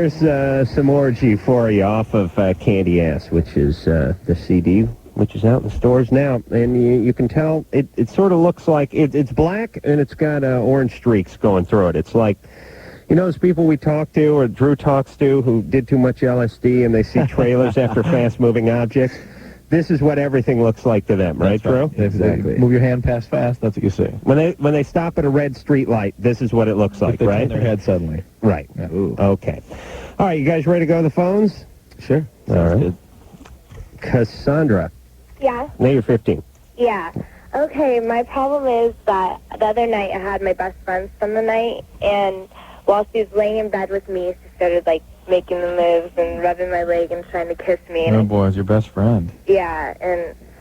There's some Orgy for you off of Candy Ass, which is the CD, which is out in the stores now. And you can tell it sort of looks like it's black and it's got orange streaks going through it. It's like, you know, those people we talk to or Drew talks to who did too much LSD and they see trailers after fast-moving objects. This is what everything looks like to them, right, Drew? Exactly. Move your hand past fast, that's what you see. When they stop at a red street light, this is what it looks like, they right? turn their head suddenly. Right. Yeah. Okay. All right, you guys ready to go to the phones? Sure. All right. Good. Cassandra. Yeah. Now you're 15. Yeah. Okay, my problem is that the other night I had my best friend spend the night, and while she was laying in bed with me, she started, like, making the moves and rubbing my leg and trying to kiss me. And Oh, boy, it's your best friend. yeah,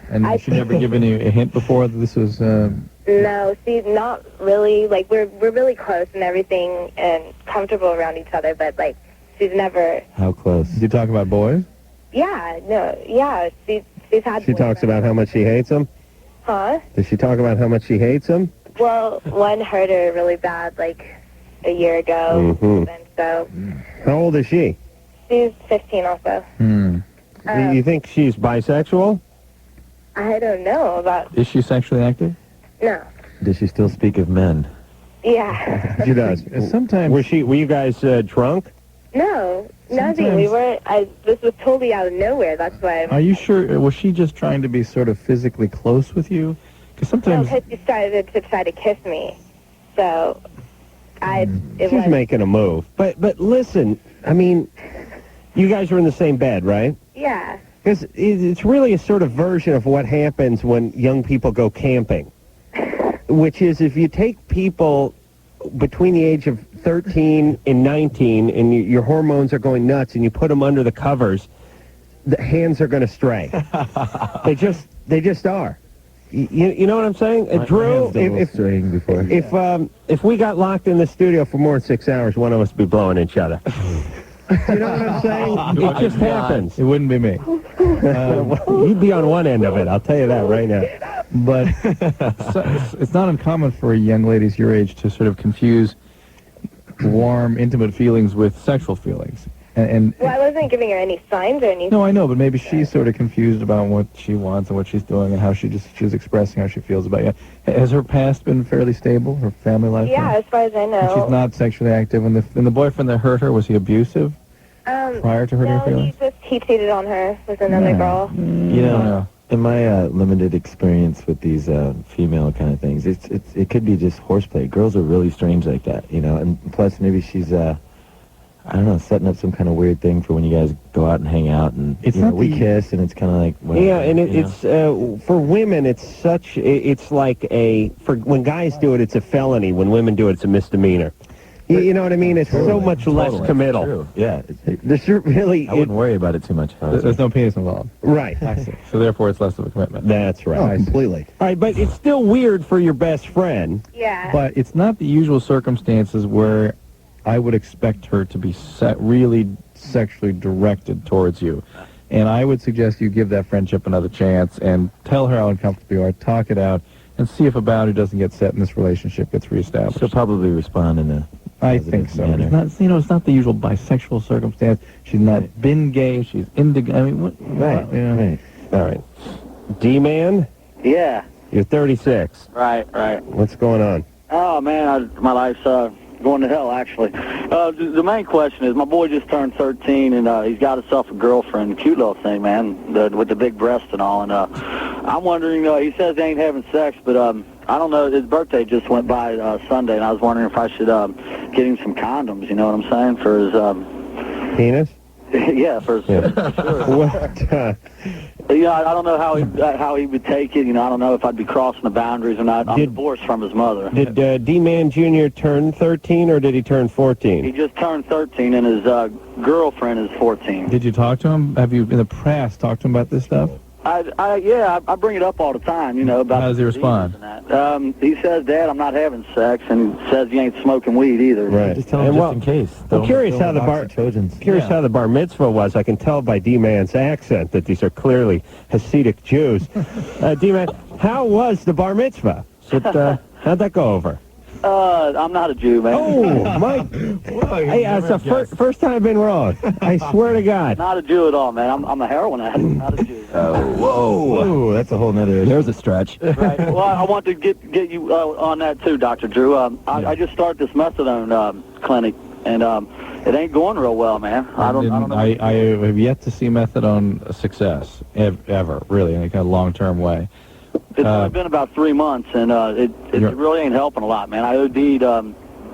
And she never given you a hint before that this was... No, she's not really, like, we're really close and everything and comfortable around each other, but, like, she's never... How close? Did you talk about boys? Yeah, no, yeah, she's had... She talks about how much she hates him? Huh? Does she talk about how much she hates him? Well, one hurt her really bad, like, a year ago, Mhm. and so... How old is she? She's 15 also. You think she's bisexual? I don't know about... Is she sexually active? No. Does she still speak of men? Yeah. She does. Sometimes... Were you guys drunk? No, nothing. We weren't... This was totally out of nowhere. That's why... Are you sure? Was she just trying to be sort of physically close with you? Because No, sometimes... because she started to try to kiss me. So, it She's was... making a move. But listen, I mean, you guys are in the same bed, right? Yeah. Because it's really a sort of version of what happens when young people go camping, which is if you take people between the age of 13 and 19 and your hormones are going nuts and you put them under the covers, the hands are going to stray. They just are. You know what I'm saying? Drew, if we got locked in the studio for more than 6 hours, one of us would be blowing each other. You know what I'm saying? It just happens. It wouldn't be me. You'd be on one end of it, I'll tell you that right now. But it's not uncommon for young ladies your age to sort of confuse warm, intimate feelings with sexual feelings. And Well, I wasn't giving her any signs or anything. no, I know, but maybe she's sort of confused about what she wants and what she's doing and how she's expressing how she feels about you. Has her past been fairly stable, her family life? Yeah, as far as I know. And she's not sexually active. And the boyfriend that hurt her, was he abusive prior to hurting her feelings? No, he cheated on her with another girl. You know, in my limited experience with these female kind of things, it could be just horseplay. Girls are really strange like that, you know. And plus, maybe she's I don't know, setting up some kind of weird thing for when you guys go out and hang out, and we kiss, and it's kind of like whatever, yeah, and it's for women, it's like for when guys do it, it's a felony. When women do it, it's a misdemeanor. You know what I mean? It's so much less committal. True. Yeah, There's really I wouldn't worry about it too much. There's no penis involved. Right. I see. So therefore, it's less of a commitment. That's right. Oh, completely. All right, but it's still weird for your best friend. Yeah. But it's not the usual circumstances where I would expect her to be really sexually directed towards you. And I would suggest you give that friendship another chance and tell her how uncomfortable you are, talk it out, and see if a boundary doesn't get set and this relationship gets reestablished. She'll probably respond in a I think so. manner. It's not, it's not the usual bisexual circumstance. She's not been gay. She's into. I mean, what? Right. Yeah. All right. D-Man, Yeah, you're 36. right. What's going on? Oh, man, my life's going to hell, actually. The main question is, my boy just turned 13, and he's got himself a girlfriend, cute little thing, man, with the big breasts and all. And I'm wondering, he says they ain't having sex, but I don't know, his birthday just went by Sunday, and I was wondering if I should get him some condoms, you know what I'm saying, for his... Penis? Yeah, for his... Sure. What? Yeah, I don't know how he would take it. You know, I don't know if I'd be crossing the boundaries or not. I'm divorced from his mother. Did D-Man Jr. turn 13 or did he turn 14? He just turned 13, and his girlfriend is 14. Did you talk to him? Have you, in the past, talked to him about this stuff? I bring it up all the time, you know, about... How does he respond? And that. He says, Dad, I'm not having sex, and says he ain't smoking weed either. Right. Just tell him in case. I'm curious how the bar mitzvah was. I can tell by D-Man's accent that these are clearly Hasidic Jews. D-Man, how was the bar mitzvah? How'd that go over? I'm not a Jew, man. Oh, Mike. Hey, it's the first time I've been wrong. I swear to God. Not a Jew at all, man. I'm a heroin addict, not a Jew. Whoa, that's a whole nother. There's a stretch. Right. Well, I want to get you on that too, Dr. Drew. I just started this methadone clinic, and it ain't going real well, man. I don't know. I have yet to see methadone a success ever, really, in any kind of long-term way. It's only been about 3 months, and it really ain't helping a lot, man. I OD'd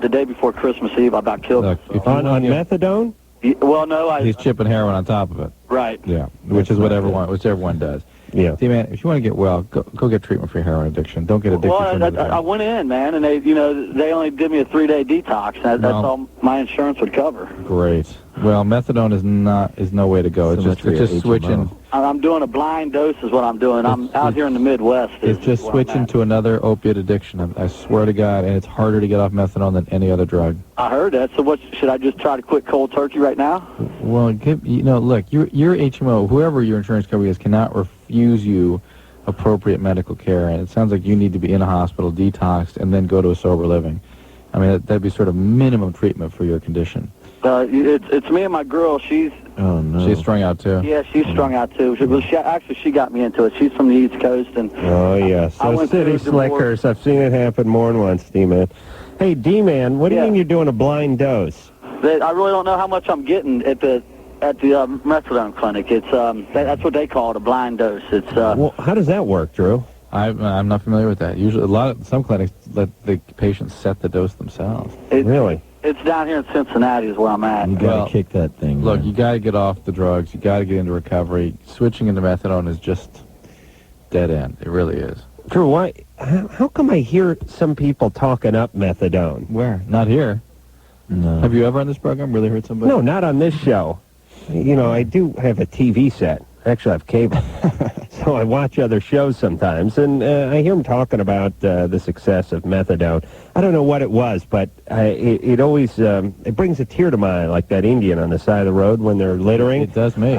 the day before Christmas Eve. I about killed myself. On methadone? Well, no, He's chipping heroin on top of it. Right. Yeah, which everyone does. Yeah. See, man, if you want to get well, go get treatment for your heroin addiction. Don't get addicted. Well, I went in, man, and they only did me a 3-day detox. That's all my insurance would cover. Great. Well, methadone is no way to go. So It's just switching. I'm doing a blind dose is what I'm doing. I'm out here in the Midwest. It's just switching to another opiate addiction. I swear to God, and it's harder to get off methadone than any other drug. I heard that. So what, should I just try to quit cold turkey right now? Well, look, your HMO, whoever your insurance company is, cannot refuse you appropriate medical care, and it sounds like you need to be in a hospital, detoxed, and then go to a sober living. I mean, that'd be sort of minimum treatment for your condition. It's me and my girl. She's She's strung out too. Yeah, she's strung out too. She got me into it. She's from the East Coast, and oh yes, those city slickers. I've seen it happen more than once, D-Man. Hey, D-Man, what do you mean you're doing a blind dose? I really don't know how much I'm getting at the methadone clinic. It's that's what they call it, a blind dose. It's well, how does that work, Drew? I'm not familiar with that. Usually, some clinics let the patients set the dose themselves. Really? It's down here in Cincinnati is where I'm at. You gotta kick that thing. Look, man. you gotta get off the drugs. You gotta get into recovery. Switching into methadone is just dead end. It really is. Drew, why? How come I hear some people talking up methadone? Where? Not here. No. Have you ever on this program really heard somebody? No, not on this show. You know, I do have a TV set. Actually, I have cable. So I watch other shows sometimes, and I hear them talking about the success of methadone. I don't know what it was, but it always it brings a tear to my eye, like that Indian on the side of the road when they're littering. It does me.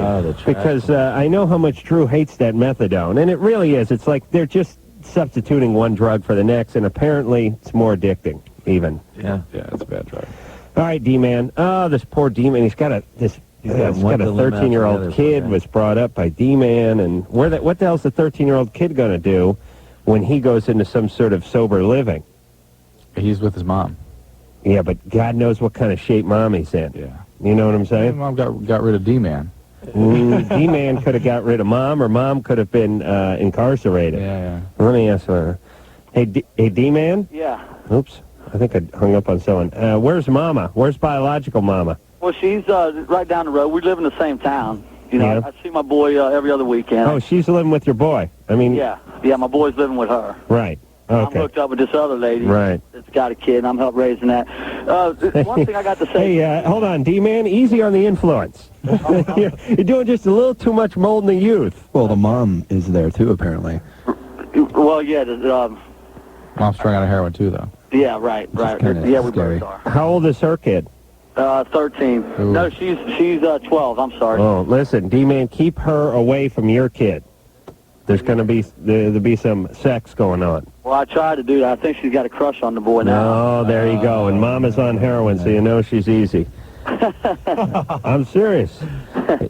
Because I know how much Drew hates that methadone, and it really is. It's like they're just substituting one drug for the next, and apparently it's more addicting, even. Yeah, it's a bad drug. All right, D-Man. Oh, this poor D-Man. He's got a 13-year-old kid was brought up by D-Man, and what the hell's the 13-year-old kid going to do when he goes into some sort of sober living? He's with his mom. Yeah, but God knows what kind of shape mom he's in. Yeah. You know what I'm saying? Mom got rid of D-Man. D-Man could have got rid of mom, or mom could have been incarcerated. Yeah. Let me ask her. Hey, D-Man? Yeah. Oops. I think I hung up on someone. Where's Mama? Where's biological Mama? Well, she's right down the road. We live in the same town. You know, Yeah. I see my boy every other weekend. Oh, she's living with your boy. I mean... Yeah, my boy's living with her. Right. Okay. I'm hooked up with this other lady. Right. That's got a kid, and I'm helping raising that. One thing I got to say... Hey, hold on, D-Man. Easy on the influence. You're doing just a little too much mold in the youth. Well, the mom is there, too, apparently. Well, yeah, Mom's strung out of heroin too, though. yeah, right. Yeah, we both are. How old is her kid? 13. Ooh. No, she's 12. I'm sorry. Oh, listen, D-Man, keep her away from your kid. There's going to be there'll be some sex going on. Well, I tried to do that. I think she's got a crush on the boy now. Oh, there you go. And Mom is on heroin, so you know she's easy. I'm serious.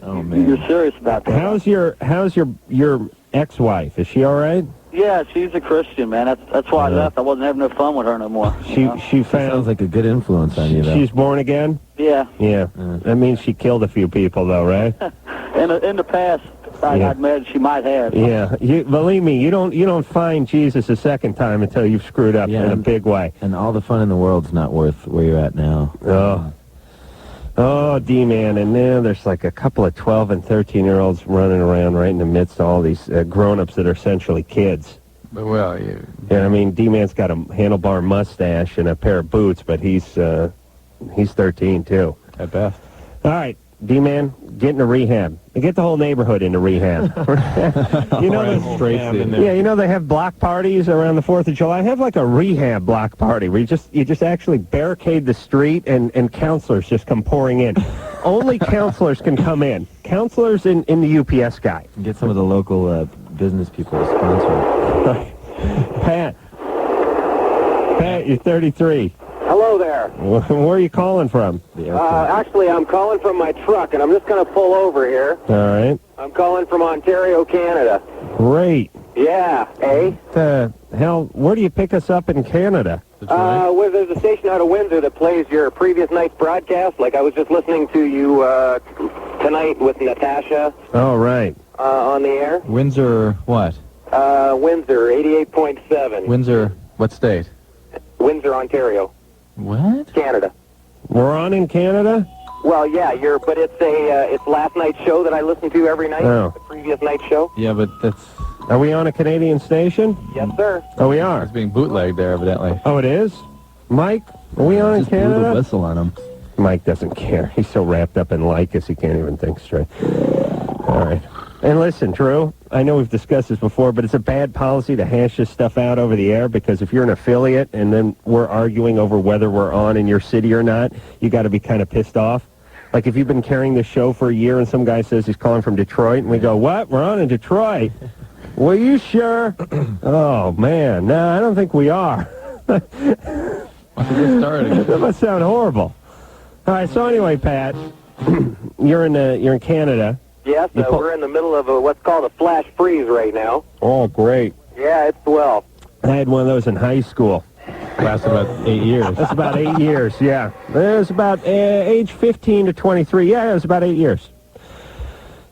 Oh, man. You're serious about that? How's your ex-wife? Is she all right? Yeah, she's a Christian, man. That's why I left. I wasn't having no fun with her no more. She Sounds like a good influence on you, though. She's born again? Yeah. Yeah. That means she killed a few people, though, right? In the past, I'd imagine she might have. Yeah. Believe me, you don't find Jesus a second time until you've screwed up in a big way. And all the fun in the world's not worth where you're at now. Oh, D-Man, and now there's like a couple of 12 and 13-year-olds running around right in the midst of all these grown-ups that are essentially kids. Well, And I mean, D-Man's got a handlebar mustache and a pair of boots, but he's 13 too. at best. All right, D-Man, get into rehab. Get the whole neighborhood into rehab. You know they have block parties around the 4th of July. Have like a rehab block party where you just actually barricade the street and counselors just come pouring in. Only counselors can come in. Counselors in the UPS guy. Get some of the local business people to sponsor it. Pat, Pat, you're 33. Hello there. Where are you calling from? Actually, I'm calling from my truck, and I'm just going to pull over here. All right. I'm calling from Ontario, Canada. Great. Yeah, eh? Hell, where do you pick us up in Canada? Well, there's a station out of Windsor that plays your previous night's broadcast. Like, I was just listening to you tonight with Natasha Oh, right. on the air. Windsor, what? Windsor, 88.7. Windsor, what state? Windsor, Ontario, What? Canada. We're on in Canada? Well, yeah, but it's last night's show that I listen to every night. Oh. The previous night's show. Yeah, but that's Are we on a Canadian station? Yes, sir. Oh, we are. it's being bootlegged there, evidently. Oh, it is? Mike, are we on in Just blew the Canada? whistle on him. Mike doesn't care. He's so wrapped up in Lycus, he can't even think straight. All right. And listen, Drew, I know we've discussed this before, but it's a bad policy to hash this stuff out over the air, because if you're an affiliate and then we're arguing over whether we're on in your city or not, you got to be kind of pissed off. Like if you've been carrying this show for a year and some guy says he's calling from Detroit, and we go, what? We're on in Detroit. Well, you sure? Oh, man. No, I don't think we are. Once it gets started. That must sound horrible. All right, so anyway, Pat, you're in Canada. Yes, we're in the middle of what's called a flash freeze right now. Oh, great. Yeah, it's swell. I had one of those in high school. Lasted about 8 years. That's about 8 years, yeah. It was about age 15 to 23. Yeah, it was about 8 years.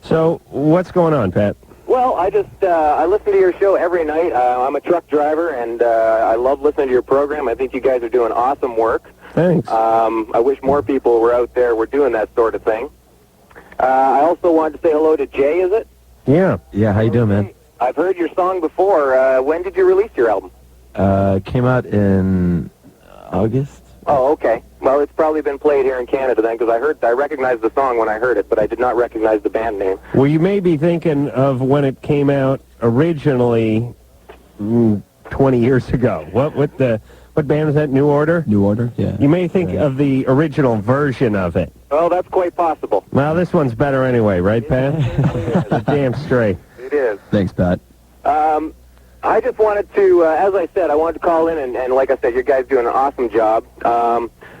So what's going on, Pat? Well, I listen to your show every night. I'm a truck driver, and I love listening to your program. I think you guys are doing awesome work. Thanks. I wish more people were out there were doing that sort of thing. I also wanted to say hello to Jay, is it? Yeah. Yeah, how you doing, man? I've heard your song before. When did you release your album? Came out in August. Oh, okay. Well, it's probably been played here in Canada then, because I recognized the song when I heard it, but I did not recognize the band name. Well, you may be thinking of when it came out originally 20 years ago. What band was that, New Order? New Order, yeah. You may think of the original version of it. Well, that's quite possible. Well, this one's better anyway, right, Pat? Damn straight. It is. Thanks, Pat. I just wanted to, as I said, I wanted to call in, and like I said, you guys doing an awesome job.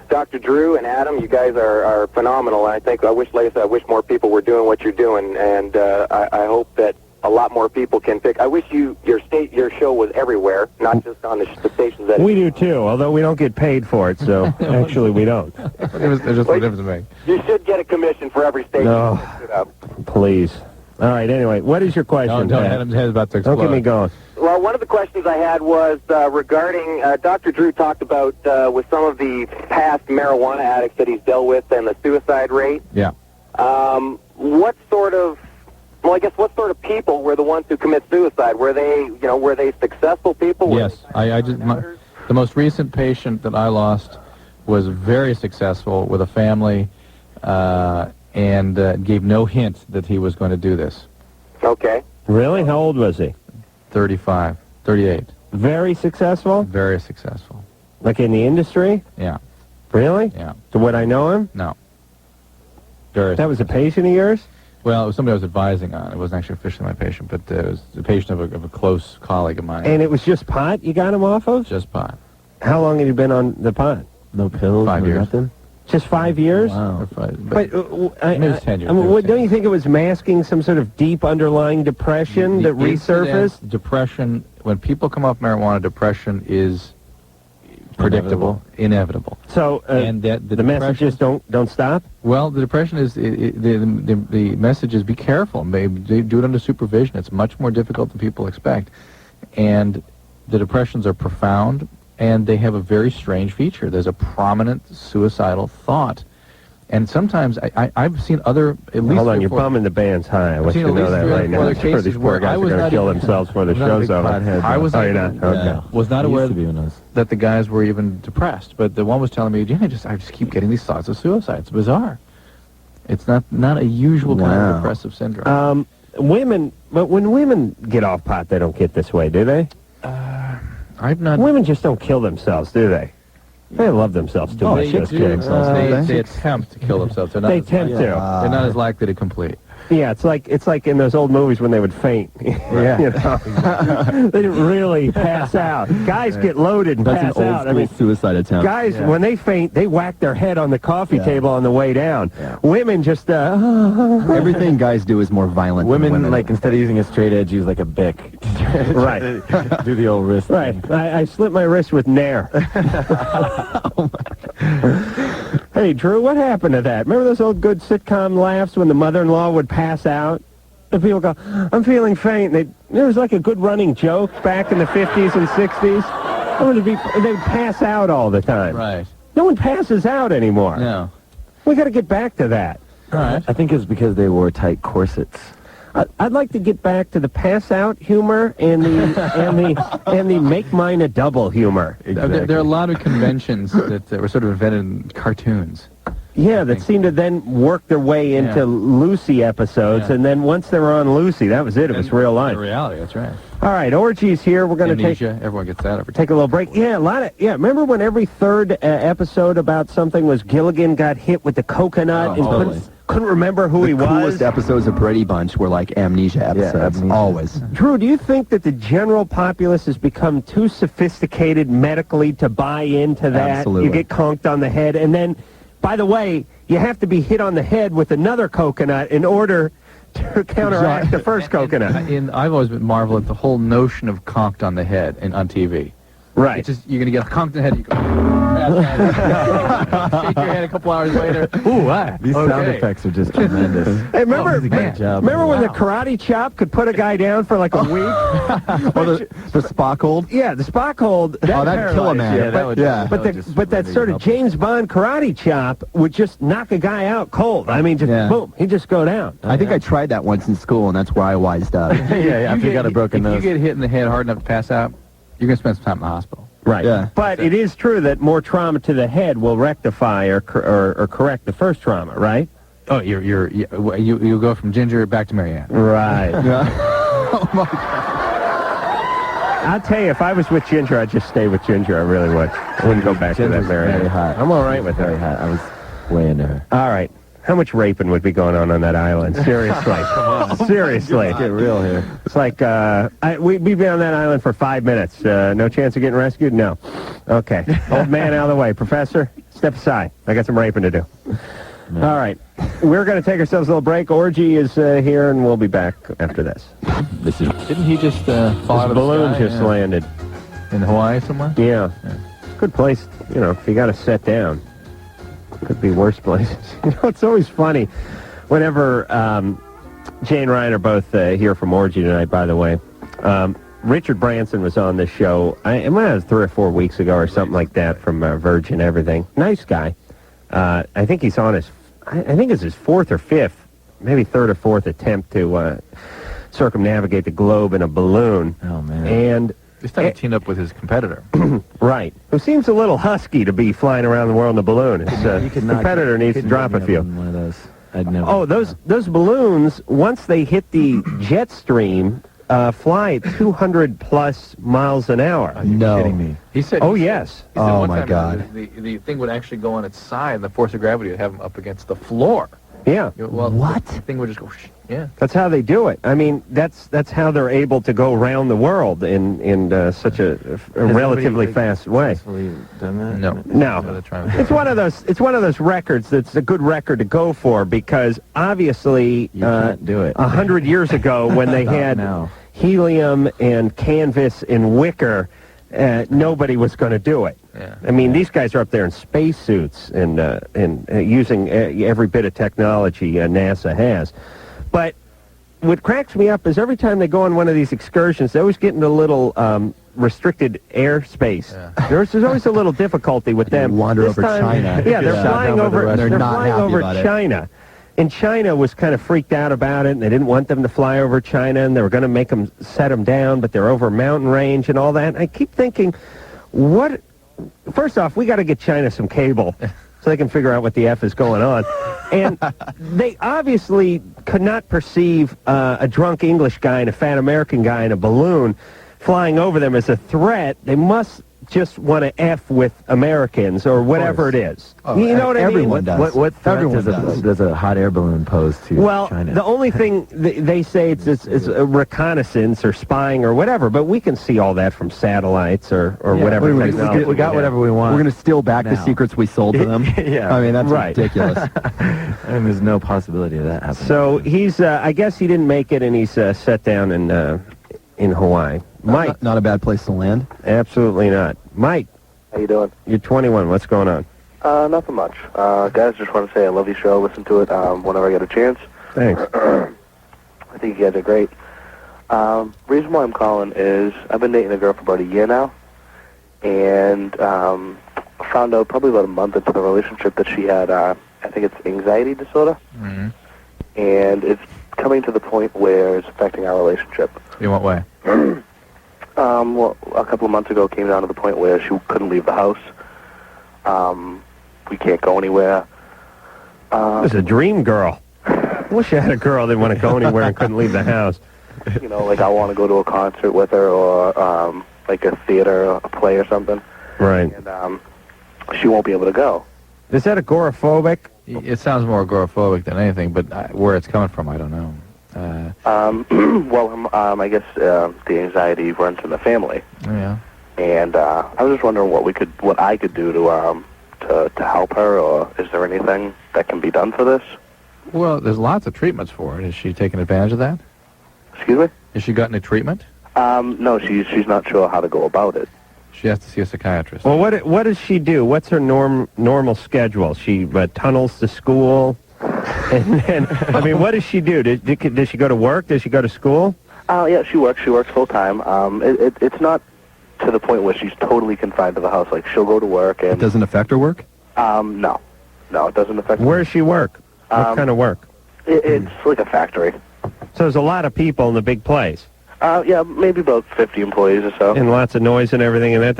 Dr. Drew and Adam, you guys are phenomenal, and I wish more people were doing what you're doing, and I hope that a lot more people can pick. I wish your show was everywhere, not just on the stations that... We do too, although we don't get paid for it, so actually we don't. There's just a difference to make. You should get a commission for every station No. that picks it up. Please. All right, anyway, what is your question, Don't Pat? Adam's head's about to explode. Don't get me going. Well, one of the questions I had was regarding, Dr. Drew talked about with some of the past marijuana addicts that he's dealt with and the suicide rate. Yeah. What sort of people were the ones who commit suicide? Were they successful people? Were Yes. they The most recent patient that I lost was very successful with a family and gave no hint that he was going to do this. Okay. Really? How old was he? 35, 38. Very successful? Very successful. Like in the industry? Yeah. Really? Yeah. So would I know him? No. Very That was a patient of yours? Well, it was somebody I was advising on. It wasn't actually officially my patient, but it was a patient of a close colleague of mine. And it was just pot you got him off of? Just pot. How long had he been on the pot? No pills, 5 no years. nothing? Just 5 years? Wow. But But maybe it's 10 years. I mean, maybe it's 10 don't you think it was masking some sort of deep underlying depression that resurfaced? incident, Depression, when people come off marijuana, depression is predictable, inevitable. So And that the the messages don't stop? Well, the depression is, the message is be careful. Maybe do it under supervision. It's much more difficult than people expect. And the depressions are profound, and they have a very strange feature. There's a prominent suicidal thought. And sometimes I've seen other, at least... Hold on, you're bumming the band's high. I want you to know that right now. Other These poor guys are going to kill themselves before the show's over. I was not aware to be with us. that the guys were even depressed, but the one was telling me, I just keep getting these thoughts of suicide. It's bizarre. It's not a usual kind of depressive syndrome. But when women get off pot, they don't get this way, do they? I've not... Women just don't kill themselves, do they? They love themselves too much. They Those do. chicks. They attempt to kill themselves. They're not They as attempt likely- to. They're not as likely to complete. Yeah, it's like in those old movies when they would faint. Yeah. You know? They didn't really pass out. Guys get loaded and pass out. I mean, suicide attempt. guys, when they faint, they whack their head on the coffee table on the way down. Yeah. Women just Everything guys do is more violent. than Women, like, instead of using a straight edge, use like a bic. Right. Do the old wrist Right. thing. I slit my wrist with Nair. Hey, Drew, what happened to that? Remember those old good sitcom laughs when the mother-in-law would pass out? And people go, I'm feeling faint. There was like a good running joke back in the 50s and 60s. They'd pass out all the time. Right. No one passes out anymore. No. We got to get back to that. All right. I think it's because they wore tight corsets. I'd like to get back to the pass-out humor and the make mine a double humor. There are a lot of conventions that were sort of invented in cartoons. Yeah, that seemed to then work their way into Lucy episodes, and then once they were on Lucy, that was it. It was real life. Reality, that's right. All right, Orgy's here. We're going to Amnesia, everyone gets that every time. take a little break. Yeah, remember when every third episode about something was Gilligan got hit with the coconut and totally. couldn't remember who he The was? coolest episodes of Brady Bunch were like amnesia episodes. amnesia. Always. Drew, do you think that the general populace has become too sophisticated medically to buy into that? Absolutely. You get conked on the head, and then, by the way, you have to be hit on the head with another coconut in order to counteract the first coconut. I've always been marveled at the whole notion of conked on the head on TV. Right. It's just, you're going to get conked in the head, you go, shake your head a couple hours later. Ooh, These sound effects are just tremendous. Hey, remember, great job. remember when the karate chop could put a guy down for like a week? Or the Spock hold. Yeah, the Spock hold. That that'd kill a man. Yeah, That would- but that sort of James Bond karate chop would just knock a guy out cold. I mean, just boom, he'd just go down. I think I tried that once in school, and that's where I wised up. After you got a broken nose. If you get hit in the head hard enough to pass out, you're going to spend some time in the hospital. Right. Yeah. But it is true that more trauma to the head will rectify or correct the first trauma, right? Oh, you go from Ginger back to Marianne. Right. Oh my God. I'll tell you, if I was with Ginger, I'd just stay with Ginger. I really would. I wouldn't go back to that Ginger's Marianne. very hot. I'm all right with Very her. hot. I was way into her. All right. How much raping would be going on that island? Seriously. Seriously. Get real here. It's like, we'd be on that island for 5 minutes. No chance of getting rescued? No. Okay. Old man out of the way. Professor, step aside. I got some raping to do. No. All right. We're going to take ourselves a little break. Orgy is here, and we'll be back after this. Didn't he just fall out of the balloon sky? just landed. In Hawaii somewhere? Yeah. Good place, if you got to set down. Could be worse places. It's always funny whenever Jay and Ryan are both here from Orgy tonight, by the way. Richard Branson was on this show, it was 3 or 4 weeks ago or something like that from Virgin Everything. Nice guy. I think he's on I think it's his 4th or 5th, maybe 3rd or 4th attempt to circumnavigate the globe in a balloon. Oh, man. And This time he teamed up with his competitor. right. Who seems a little husky to be flying around the world in a balloon. His competitor needs to drop a few. One of those. I'd never. Oh, those balloons, once they hit the jet stream, fly at 200-plus miles an hour. Are you kidding me? He said. Oh, yes. He said Oh, one my time God. The thing would actually go on its side, and the force of gravity would have him up against the floor. Yeah. Well, What? The thing would just go. Yeah. That's how they do it. I mean, that's how they're able to go around the world in such a relatively fast way. Successfully done that? No. It's It's one of those records that's a good record to go for because obviously You can't do it. 100 years ago when they Not had now. helium and canvas and wicker, nobody was going to do it. Yeah. I mean, these guys are up there in spacesuits and using every bit of technology NASA has. But what cracks me up is every time they go on one of these excursions, they always get into a little restricted airspace. Yeah. There's always a little difficulty with them. Wander This over time- China. Yeah, they're Yeah. flying Over the over. rest. They're They're not flying happy over about it. China. And China was kind of freaked out about it, and they didn't want them to fly over China, and they were going to make them set them down, but they're over a mountain range and all that. And I keep thinking, first off, we got to get China some cable so they can figure out what the F is going on. And they obviously could not perceive a drunk English guy and a fat American guy in a balloon flying over them as a threat. They must just want to F with Americans or whatever it is. You know what I mean? Everyone does. What threat Everyone does a hot air balloon pose to Well, China? the only thing they say it's a reconnaissance or spying or whatever, but we can see all that from satellites or whatever. we technology we got have. whatever we want. We're going to steal back the Now. secrets we sold to them. Yeah. I mean, that's Right. ridiculous. I mean, there's no possibility of that happening. So he's, I guess he didn't make it, and he's set down in Hawaii. Mike, Not a bad place to land. absolutely not. Mike, How you doing? you're 21. What's going on? Nothing much. Guys, just want to say I love your show. Listen to it whenever I get a chance. Thanks. I think you guys are great. Reason why I'm calling is I've been dating a girl for about a year now, and found out probably about a month into the relationship that she had, I think it's anxiety disorder, and it's coming to the point where it's affecting our relationship. In what way? Well, a couple of months ago, it came down to the point where she couldn't leave the house. We can't go anywhere. It was a dream girl. I wish I had a girl that didn't want to go anywhere and couldn't leave the house. You know, like I want to go to a concert with her or like a theater, a play or something. Right. And she won't be able to go. Is that agoraphobic? It sounds more agoraphobic than anything, but where it's coming from, I don't know. Well, I guess the anxiety runs in the family. Yeah. And I was just wondering what I could do to help her, or is there anything that can be done for this? Well, there's lots of treatments for it. Is she taking advantage of that? Excuse me? Has she gotten a treatment? No, she's not sure how to go about it. She has to see a psychiatrist. Well, what does she do? What's her normal schedule? She tunnels to school, and then I mean, what does she do? Does she go to work? Does she go to school? Yeah, she works. She works full time. It's not to the point where she's totally confined to the house. Like she'll go to work and It doesn't affect her work? no, it doesn't affect. Where does she work? What kind of work? It's like a factory. So there's a lot of people in the big place, Yeah, maybe about 50 employees or so. and lots of noise and everything, and that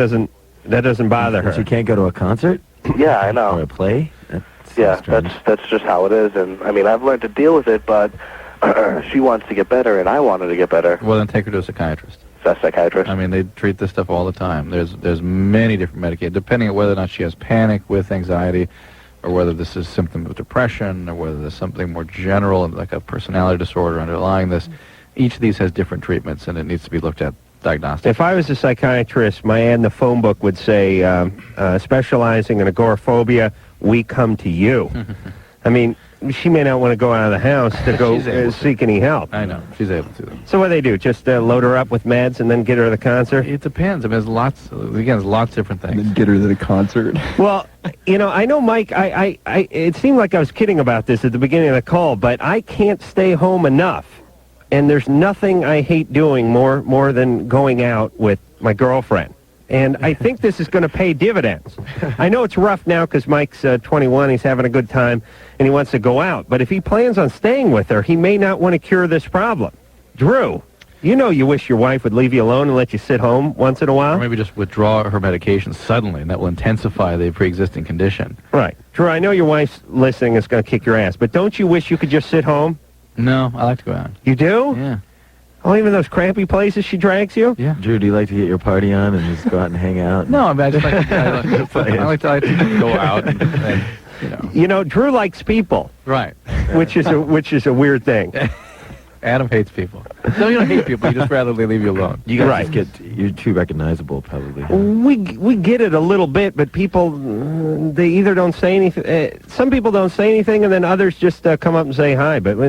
doesn't bother her. She can't go to a concert Yeah, I or know. a play? That's Yeah, strange. that's just how it is. And I mean, I've learned to deal with it, but she wants to get better, and I want her to get better. Well, then take her to a psychiatrist. Is that psychiatrist? I mean, they treat this stuff all the time. There's many different medications, depending on whether or not she has panic with anxiety, or whether this is symptom of depression, or whether there's something more general, like a personality disorder underlying this. Each of these has different treatments, and it needs to be looked at diagnostically. If I was a psychiatrist, my ad in the phone book would say, specializing in agoraphobia, we come to you. I mean, she may not want to go out of the house to go She's able to. seek any help. I know. She's able to. So what do they do? Just load her up with meds and then get her to the concert? It depends. I mean, there's lots of different And then things. get her to the concert. Well, you know, I know, Mike, it seemed like I was kidding about this at the beginning of the call, but I can't stay home enough. And there's nothing I hate doing more than going out with my girlfriend. And I think this is going to pay dividends. I know it's rough now because Mike's 21, he's having a good time, and he wants to go out. But if he plans on staying with her, he may not want to cure this problem. Drew, you know you wish your wife would leave you alone and let you sit home once in a Or while? maybe just withdraw her medication suddenly, and that will intensify the pre-existing condition. Right. Drew, I know your wife's listening, is going to kick your ass, but don't you wish you could just sit home? No, I like to go out. You do? Yeah. Oh, even those crappy places she drags you? Yeah. Drew, do you like to get your party on and just go out and hang out? No, I mean, I just like I like to go out and You know, Drew likes people, Right. which is a weird thing. Adam hates people. No, you don't hate people. You just rather they leave you alone. You guys Right. just you're too recognizable, probably. We get it a little bit, but people, they either don't say anything. Some people don't say anything, and then others just come up and say hi. But we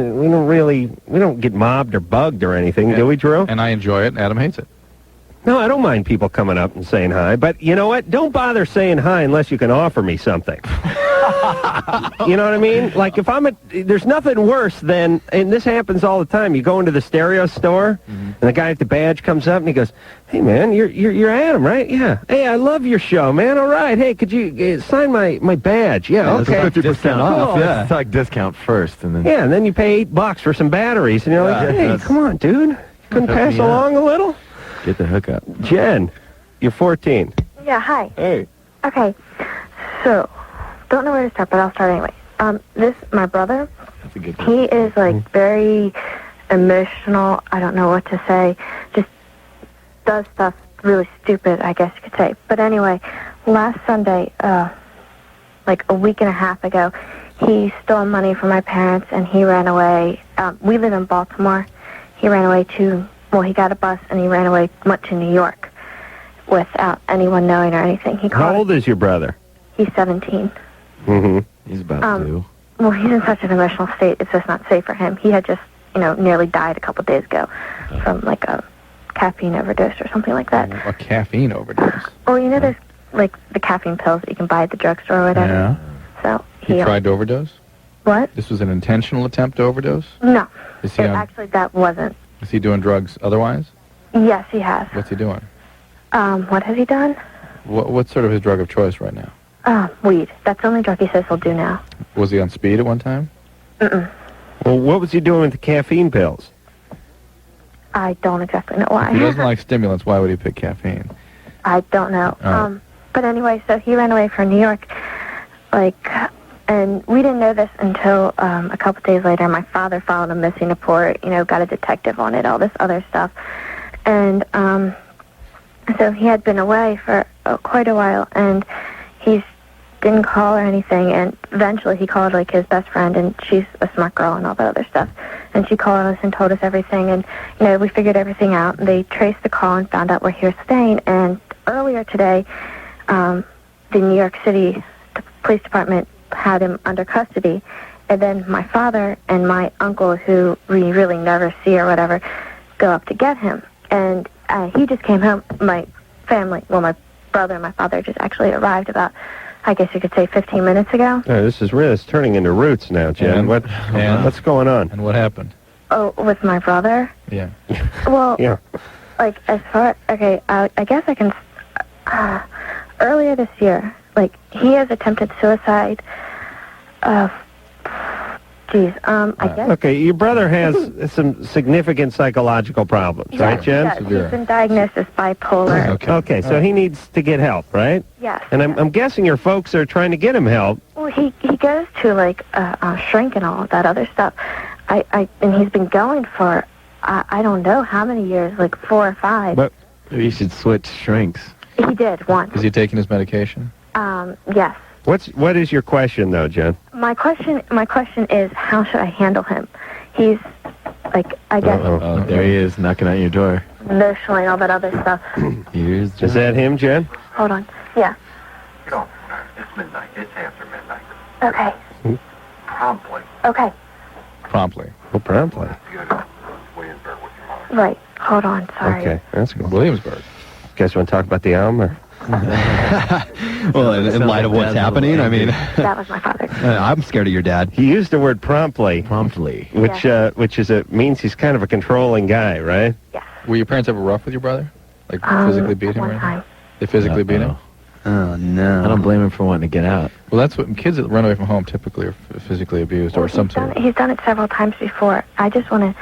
don't get mobbed or bugged or anything, do we, Drew? And I enjoy it, and Adam hates it. No, I don't mind people coming up and saying hi. But you know what? Don't bother saying hi unless you can offer me something. You know what I mean? Like if there's nothing worse than, and this happens all the time. You go into the stereo store, and the guy at the badge comes up and he goes, "Hey man, you're Adam, right? Yeah. Hey, I love your show, man. All right. Hey, could you sign my badge? Yeah. that's Okay. 50% off. Cool. Yeah. It's like discount first, and then Yeah, and then you pay $8 for some batteries, and you're like, Yeah, "Hey, that's- come on, dude. Couldn't Hook pass me up. along a little?" get the hookup. Jen, you're 14. Yeah, hi. Hey. Okay, so, don't know where to start, but I'll start anyway. My brother, That's a good one. he is, like, very emotional. I don't know what to say. Just does stuff really stupid, I guess you could say. But anyway, last Sunday, like a week and a half ago, he stole money from my parents and he ran away. We live in Baltimore. He ran away he got a bus and he ran away, went to New York without anyone knowing or anything. How old is your brother? He's 17. Mm-hmm. He's about to. Well, he's in such an emotional state, it's just not safe for him. He had just, nearly died a couple days ago from, like, a caffeine overdose or something like that. A caffeine overdose. Or, there's, like, the caffeine pills that you can buy at the drugstore or whatever. Yeah. So, He tried to overdose? What? This was an intentional attempt to overdose? No. Actually, that wasn't. Is he doing drugs otherwise? Yes, he has. What's he doing? What has he done? What's sort of his drug of choice right now? Weed. That's the only drug he says he'll do now. Was he on speed at one time? Mm-mm. Well, what was he doing with the caffeine pills? I don't exactly know why. If he doesn't like stimulants, why would he pick caffeine? I don't know. But anyway, so he ran away from New York, and we didn't know this until a couple days later. My father filed a missing report, got a detective on it, all this other stuff. And so he had been away for quite a while, and he didn't call or anything, and eventually he called, his best friend, and she's a smart girl and all that other stuff. And she called us and told us everything, and, we figured everything out. They traced the call and found out where he was staying, and earlier today, the New York City Police Department had him under custody, and then my father and my uncle, who we really never see or whatever, go up to get him. And he just came home. My family, my brother and my father just actually arrived about, I guess you could say, 15 minutes ago. This is really turning into Roots now, Jen. What's going on? And what happened? Oh, with my brother? Yeah. Well, yeah. I guess I can, earlier this year, he has attempted suicide, I guess. Okay, your brother has some significant psychological problems, right, Jen? Yes, he's been diagnosed as bipolar. Okay, so he needs to get help, right? Yes. And I'm guessing your folks are trying to get him help. Well, he goes to, a shrink and all that other stuff. And he's been going for, I don't know how many years, 4 or 5. But you should switch shrinks. He did once. Is he taking his medication? Yes. What is your question, though, Jen? My question is, how should I handle him? He's, I guess, Oh, there he is, knocking on your door. emotionally and all that other stuff. Here's John. Is that him, Jen? Hold on. Yeah. No, it's midnight. It's after midnight. Okay. Promptly. Okay. Promptly. Well, promptly. You gotta go to Williamsburg with your mother. Right. Hold on. Sorry. Okay, that's good. Williamsburg. You guys want to talk about the album? Or? Well, in light of what's happening, I mean, That was my father. I'm scared of your dad. He used the word promptly, Promptly. means he's kind of a controlling guy, right? Yes. Were your parents ever rough with your brother? Physically beat him or one anything? time. They physically beat him? Oh, no. I don't blame him for wanting to get out. Well, that's what kids that run away from home typically are physically abused or some sort of... He's done it several times before. I just want to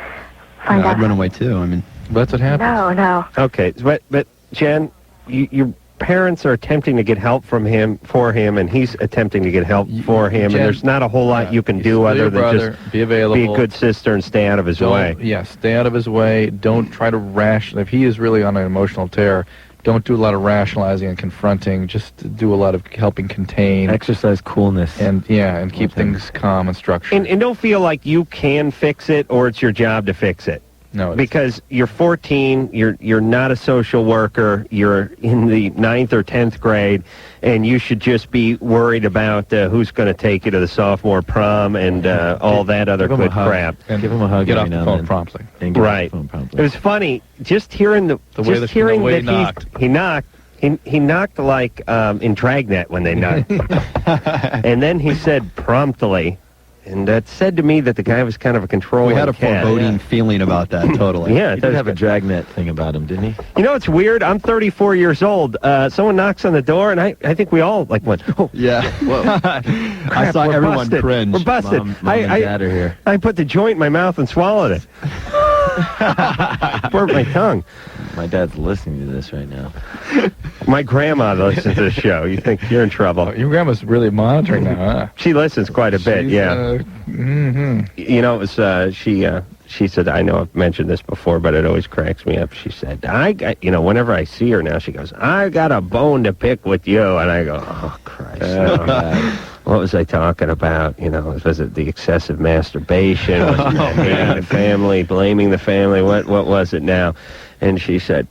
find out. I'd run away, too. I mean... But that's what happens. No. Okay, but Jen, your parents are attempting to get help for him, and he's attempting to get help for him, Jen, and there's not a whole lot you can do still other your than brother, just be available. be a good sister and stay out of his way. Yeah, stay out of his way. Don't try to If he is really on an emotional tear, don't do a lot of rationalizing and confronting. Just do a lot of helping contain. Exercise coolness. And keep things calm and structured. And don't feel like you can fix it or it's your job to fix it. No, because you're 14, you're not a social worker, you're in the 9th or 10th grade, and you should just be worried about who's going to take you to the sophomore prom and all that other good crap. And give him a hug. Get off every the now phone and promptly. then. Get Right. off the phone promptly. It was funny just hearing the way he knocked. he knocked. He knocked like in Dragnet when they knocked, and then he said promptly. And that said to me that the guy was kind of a controlling We had a cat. foreboding feeling about that, totally. Yeah, He did have a dragnet thing about him, didn't he? You know, it's weird. I'm 34 years old. Someone knocks on the door, and I think we all went, oh, Yeah. whoa. I saw we're everyone busted. cringe. We're busted. Mom and Dad are here. I put the joint in my mouth and swallowed it. Burnt my tongue. My dad's listening to this right now. My grandma listens to the show. You think you're in trouble. Your grandma's really monitoring now, huh? She listens quite a bit, She's, yeah. You know, it was, she she said, I know I've mentioned this before, but it always cracks me up. She said, whenever I see her now, she goes, I got a bone to pick with you. And I go, oh, Christ. No. What was I talking about? Was it the excessive masturbation? Was it hating the family, blaming the family? What was it now? And she said,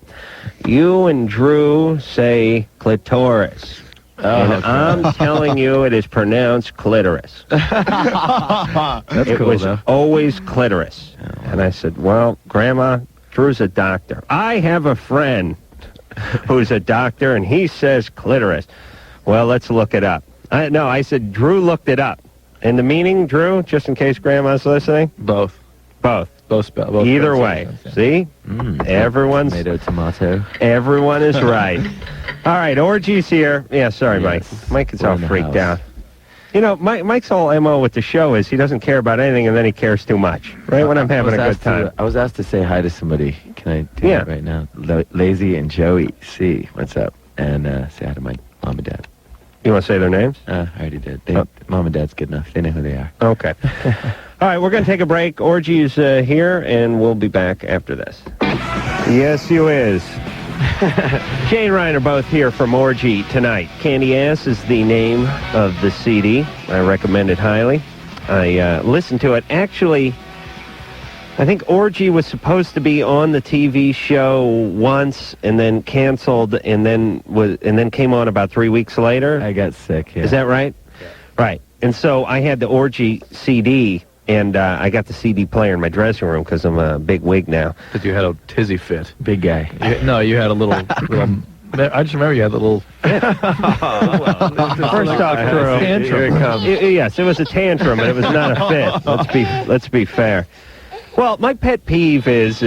you and Drew say clitoris. And I'm telling you, it is pronounced clitoris. That's cool, was though. always clitoris. And I said, well, Grandma, Drew's a doctor. I have a friend who's a doctor, and he says clitoris. Well, let's look it up. I said, Drew looked it up. And the meaning, Drew, just in case Grandma's listening? Both. Both. Both Either way. Yeah. See? Everyone's... Tomato. Everyone is right. All right, Orgy's here. Yeah, sorry, Yes. Mike. Mike is all in the freaked house. out. Mike's whole MO with the show is he doesn't care about anything, and then he cares too much. Right when I'm having a good time. I was asked to say hi to somebody. Can I do that right now? Lazy and Joey C. What's up? And say hi to my mom and dad. You want to say their names? I already did. Mom and dad's good enough. They know who they are. Okay. All right, we're going to take a break. Orgy is here, and we'll be back after this. Yes, you is. Jay and Ryan are both here from Orgy tonight. Candy Ass is the name of the CD. I recommend it highly. I listened to it. Actually, I think Orgy was supposed to be on the TV show once and then canceled and then came on about 3 weeks later. I got sick, yeah. Is that right? Yeah. Right. And so I had the Orgy CD, and I got the CD player in my dressing room because I'm a big wig now. But you had a tizzy fit. Big guy. You had a little... I just remember you had a little fit. First off, tantrum. Here it comes. Yes, it was a tantrum, but it was not a fit. Let's be fair. Well, my pet peeve is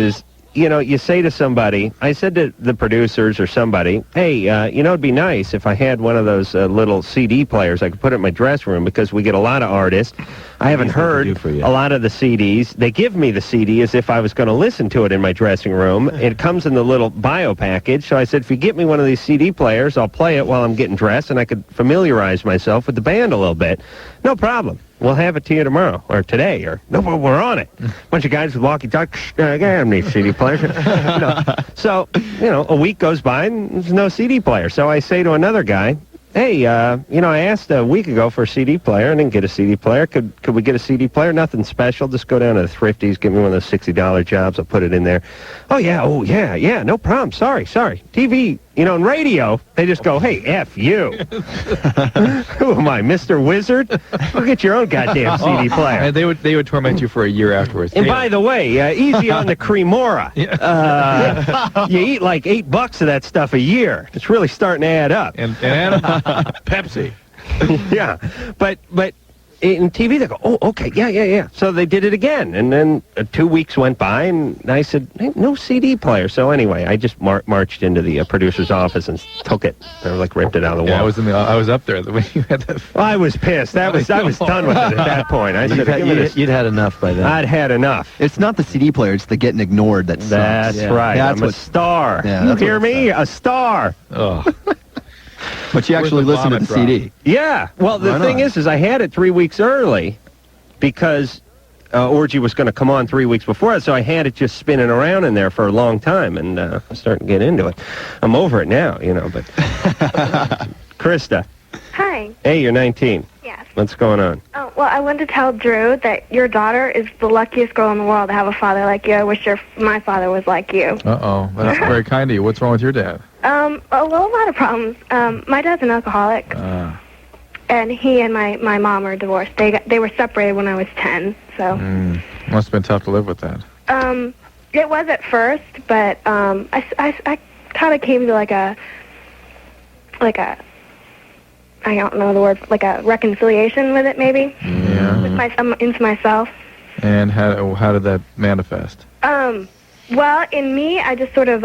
you say to somebody, I said to the producers or somebody, hey, it'd be nice if I had one of those little CD players I could put in my dressing room because we get a lot of artists. I haven't heard a lot of the CDs. They give me the CD as if I was going to listen to it in my dressing room. It comes in the little bio package. So I said, if you get me one of these CD players, I'll play it while I'm getting dressed, and I could familiarize myself with the band a little bit. No problem. We'll have it to you tomorrow, or today, or no, we're on it. Bunch of guys with walkie-talkies, I have any CD players. So, a week goes by, and there's no CD player. So I say to another guy, hey, I asked a week ago for a CD player. I didn't get a CD player. Could we get a CD player? Nothing special. Just go down to the Thrifties, give me one of those $60 jobs. I'll put it in there. Oh, yeah, no problem. Sorry. TV, and radio, they just go, hey, F you. Who am I, Mr. Wizard? Go get your own goddamn CD player. And they would torment you for a year afterwards. And by the way, easy on the Cremora. You eat like $8 of that stuff a year. It's really starting to add up. And Pepsi. Yeah, but in TV they go, oh, okay, yeah. So they did it again, and then 2 weeks went by, and I said, hey, no CD player. So anyway, I just marched into the producer's office and took it. I ripped it out of the wall. I was up there when you had that. Well, I was pissed. I was done with it at that point. I said, you'd had enough by then. I'd had enough. It's not the CD player; it's the getting ignored that sucks. That's right. That's I'm a star. Yeah, you hear me? A star. Oh. But you actually listen to the CD. Yeah. Well, the thing is I had it 3 weeks early because Orgy was going to come on 3 weeks before it, so I had it just spinning around in there for a long time, and I'm starting to get into it. I'm over it now, but... Krista. Hi. Hey, you're 19. Yes. What's going on? Oh, well, I wanted to tell Drew that your daughter is the luckiest girl in the world to have a father like you. I wish my father was like you. Uh-oh. That's very kind of you. What's wrong with your dad? A lot of problems. My dad's an alcoholic, and he and my mom are divorced. They were separated when I was 10, so... Must have been tough to live with that. It was at first, but I kind of came to like a I don't know the word, like a reconciliation with it, maybe. Yeah. With into myself. And how did that manifest? Well, in me, I just sort of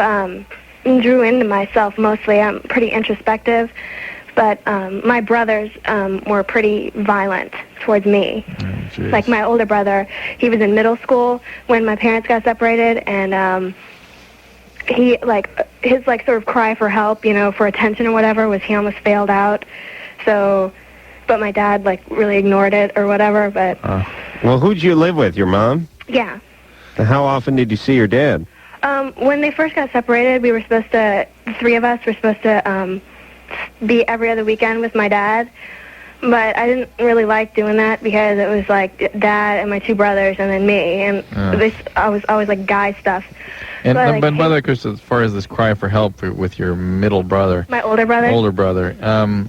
drew into myself mostly. I'm pretty introspective, but my brothers were pretty violent towards me. Oh, like my older brother, he was in middle school when my parents got separated, and he his sort of cry for help, for attention or whatever, was he almost failed out. So, but my dad really ignored it or whatever. But well, who'd you live with? Your mom? Yeah. How often did you see your dad? When they first got separated, we were supposed to, the three of us were supposed to be every other weekend with my dad. But I didn't really like doing that because it was like Dad and my two brothers and then me, and I was always like guy stuff. And so but by the way, Krista, as far as this cry for help with your middle brother, my older brother,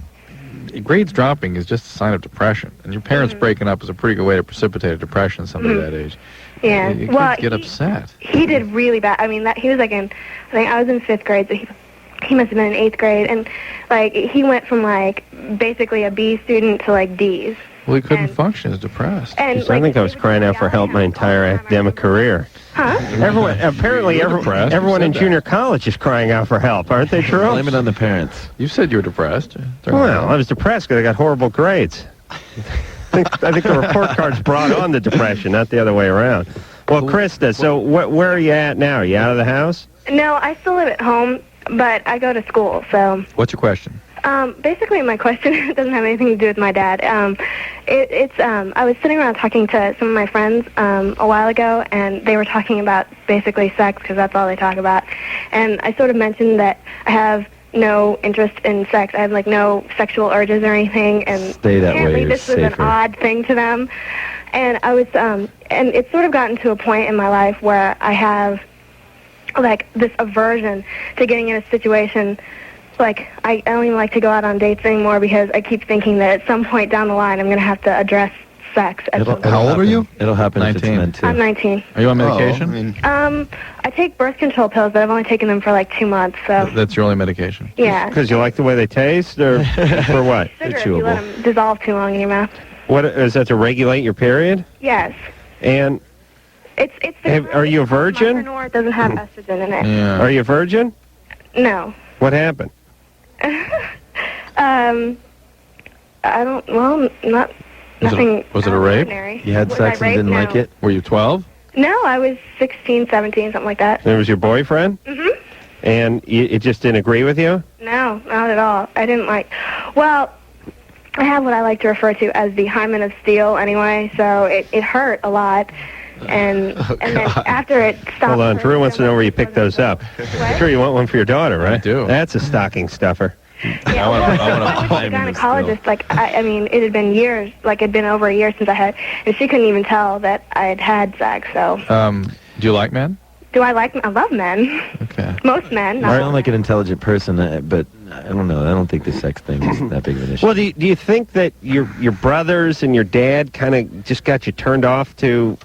grades dropping is just a sign of depression, and your parents breaking up is a pretty good way to precipitate a depression at somebody that age. Yeah, Your kids get upset. He did really bad. I mean, he was like I think I was in 5th grade, so he must have been in 8th grade, and like he went from like basically a B student to like D's. Well, he couldn't function. He was depressed. And, I think I was crying out for help my entire academic career. Huh? Everyone in junior college is crying out for help, aren't they, true? Blame it on the parents. You said you were depressed. Well, I was depressed because I got horrible grades. I think the report cards brought on the depression, not the other way around. Well, Krista, so where are you at now? Are you out of the house? No, I still live at home, but I go to school, so... What's your question? Basically, my question doesn't have anything to do with my dad. I was sitting around talking to some of my friends a while ago, and they were talking about basically sex, because that's all they talk about. And I sort of mentioned that I have no interest in sex. I have, like, no sexual urges or anything, and Stay that way, apparently you're this was safer. an odd thing to them. And I was, and it's sort of gotten to a point in my life where I have, like, this aversion to getting in a situation. Like, I don't even like to go out on dates anymore because I keep thinking that at some point down the line I'm going to have to address sex. How old are you? It'll happen 19. if it's meant to. I'm 19. Are you on medication? I take birth control pills, but I've only taken them for like 2 months, so... That's your only medication? Yeah. Because you like the way they taste, or for what? Sugar, if you let them dissolve too long in your mouth. What is that, to regulate your period? Yes. And It's are you a virgin? It doesn't have estrogen in it. Yeah. Are you a virgin? No. What happened? I don't, well, nothing. Was it a rape? Ordinary. You had Was sex I and didn't raped? like it? Were you 12? No, I was 16, 17, something like that. It was your boyfriend? Mm-hmm. And it just didn't agree with you? No, not at all. I didn't like... Well, I have what I like to refer to as the hymen of steel anyway, so it hurt a lot. And then after it stopped... Hold on, Drew wants to know where you picked those up. What? Drew, you want one for your daughter, right? I do. That's a stocking stuffer. Yeah, I went to the gynecologist, like, I mean, it had been years, like, it'd been over a year since I had, and she couldn't even tell that I had had sex, so... Do you like men? Do I like men? I love men. Okay. Most men. You Not sound like an intelligent person, but I don't know. I don't think the sex thing is that big of an issue. Well, do you think that your brothers and your dad kind of just got you turned off to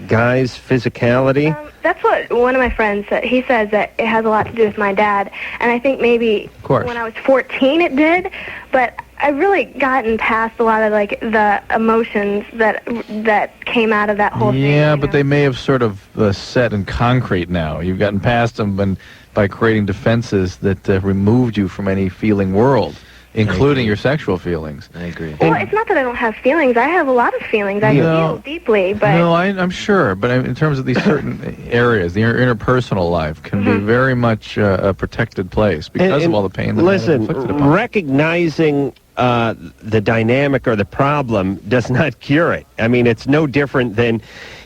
guys' physicality? That's what one of my friends said. He says that it has a lot to do with my dad, and I think maybe when I was 14 it did, but I've really gotten past a lot of, like, the emotions that came out of that whole thing. Yeah, but they may have sort of set in concrete now. You've gotten past them by creating defenses that removed you from any feeling world, including your sexual feelings. I agree. Well, it's not that I don't have feelings. I have a lot of feelings. I feel deeply, but... No, I'm sure, but in terms of these certain areas, the interpersonal life can be very much a protected place because of all the pain that listen, inflicted upon. recognizing the dynamic or the problem does not cure it. I mean, it's no different than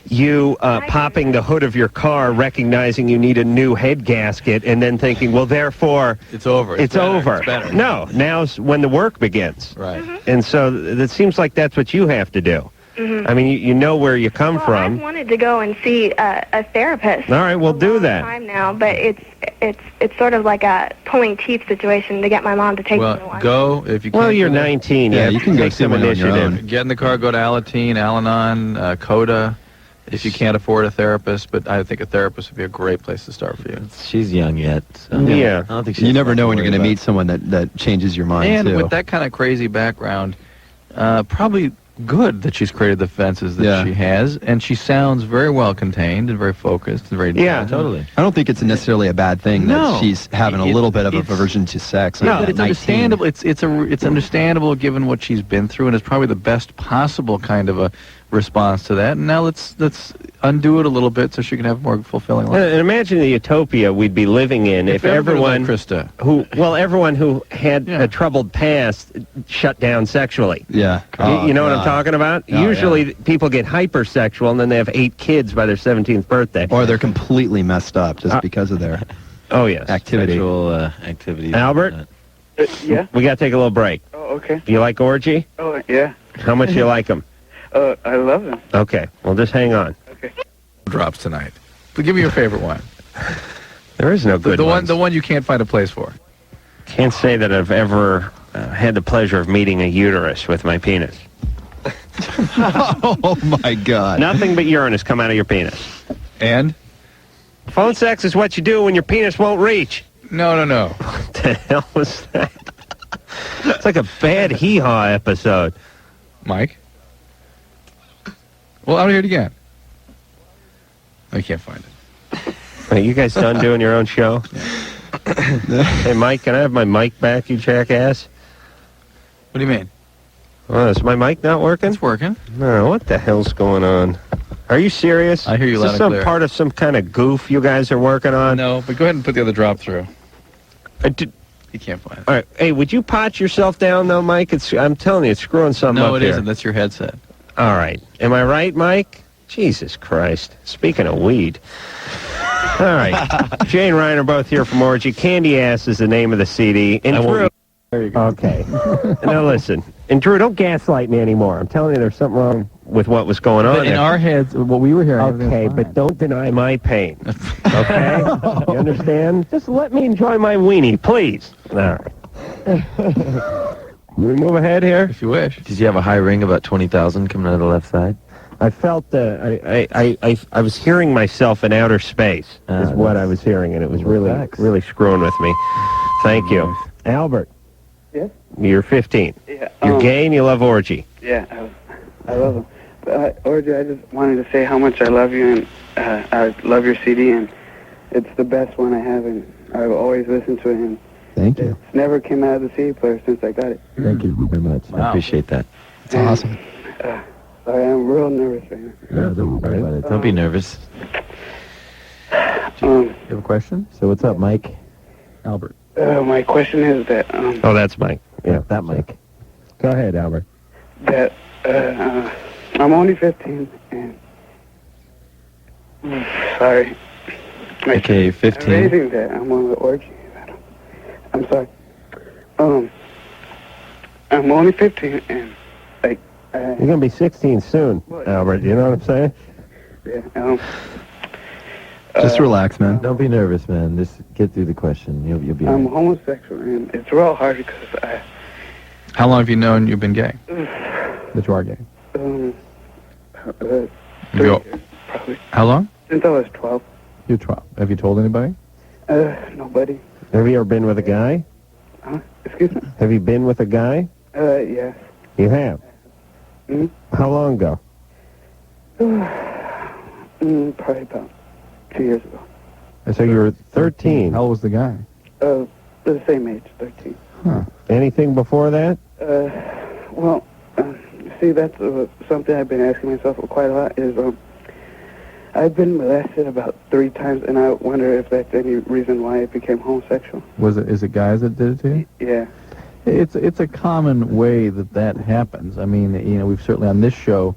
you popping the hood of your car, recognizing you need a new head gasket, and then thinking, well, therefore... It's over. It's over. It's better. No, now's when the work begins. Right. And so it seems like that's what you have to do. I mean, you know where you come from. I've wanted to go and see a therapist. All right, we'll do that. Time now, but it's sort of like a pulling teeth situation to get my mom to take me to one. Go if you can. Well, you're 19. Yeah, you can go take see some one on your initiative. own. Get in the car, go to Alateen, Al-Anon, Coda, if you can't afford a therapist, but I think a therapist would be a great place to start for you. She's young yet. So Yeah. I don't think she's You never know when you're going to meet someone that changes your mind, And too. with that kind of crazy background, probably good that she's created the fences that she has, and she sounds very well contained and very focused and very Yeah, totally. I don't think it's necessarily a bad thing that she's having a little bit of aversion to sex. No, at it's 19. understandable. It's understandable given what she's been through, and it's probably the best possible kind of a response to that. And now let's undo it a little bit so she can have a more fulfilling life. And imagine the utopia we'd be living in if everyone, Krista, everyone who had a troubled past shut down sexually. Yeah. You know what I'm talking about? Usually people get hypersexual and then they have 8 kids by their 17th birthday. Or they're completely messed up just because of their activity. Sexual activity. Albert? Yeah? We got to take a little break. Oh, okay. You like Orgy? Oh, yeah. How much you like them? I love them. Okay. Well, just hang on. Okay. Drops tonight. But give me your favorite one. There is no good one. The one you can't find a place for. Can't say that I've ever had the pleasure of meeting a uterus with my penis. Oh, my God. Nothing but urine has come out of your penis. And? Phone sex is what you do when your penis won't reach. No. What the hell was that? It's like a bad hee-haw episode. Mike? Well, I'll hear it again. I can't find it. Are you guys done doing your own show? Hey, Mike, can I have my mic back, you jackass? What do you mean? Oh, is my mic not working? It's working. No, what the hell's going on? Are you serious? I hear you is loud this and some clear. part of some kind of goof you guys are working on? No, but go ahead and put the other drop through. You can't find it. All right. Hey, would you pot yourself down, though, Mike? I'm telling you, it's screwing something up No, it here. isn't. That's your headset. All right. Am I right, Mike? Jesus Christ. Speaking of weed. All right. Jay and Ryan are both here from Orgy. Candy Ass is the name of the CD. And Drew... There you go. Okay. Now listen. And Drew, don't gaslight me anymore. I'm telling you there's something wrong with what was going on. But in our heads, what we were hearing... Okay, but don't deny my pain. Okay? You understand? Just let me enjoy my weenie, please. All right. Can we move ahead here? If you wish. Did you have a high ring about 20,000 coming out of the left side? I felt I was hearing myself in outer space is what I was hearing, and it was really screwing with me. Thank you. Albert. Yes? You're 15. Yeah. You're gay and you love Orgy. Yeah, I love them. But, Orgy, I just wanted to say how much I love you, and I love your CD, and it's the best one I have, and I've always listened to it, and Thank you. it's never came out of the CD player since I got it. Thank you very much. Wow. I appreciate that. It's awesome. Sorry, I'm real nervous right now. No, don't worry about it. Don't be nervous. You have a question? So what's up, Mike? Albert. My question is that, Oh, that's Mike. Yeah, That Mike. Go ahead, Albert. that I'm only 15, and sorry. Okay, 15. Amazing that I'm on the Orgy. I'm sorry. I'm only 15, and like You're going to be 16 soon, Albert. You know what I'm saying? yeah. Just relax, man. Don't be nervous, man. Just get through the question. You'll be all I'm right. homosexual, and it's real hard because How long have you known you've been gay? That you are gay? 3 You- years, probably. How long? Since I was 12. You're 12. Have you told anybody? Nobody. Have you ever been with a guy? Excuse me? Have you been with a guy? Yes. You have? Hmm? How long ago? Probably about 2 years ago. So you were 13. How old was the guy? The same age, 13. Huh. Anything before that? Well, see, that's something I've been asking myself quite a lot is, I've been molested about 3 times, and I wonder if that's any reason why I became homosexual. Is it guys that did it to you? Yeah. It's a common way that happens. I mean, we've certainly on this show.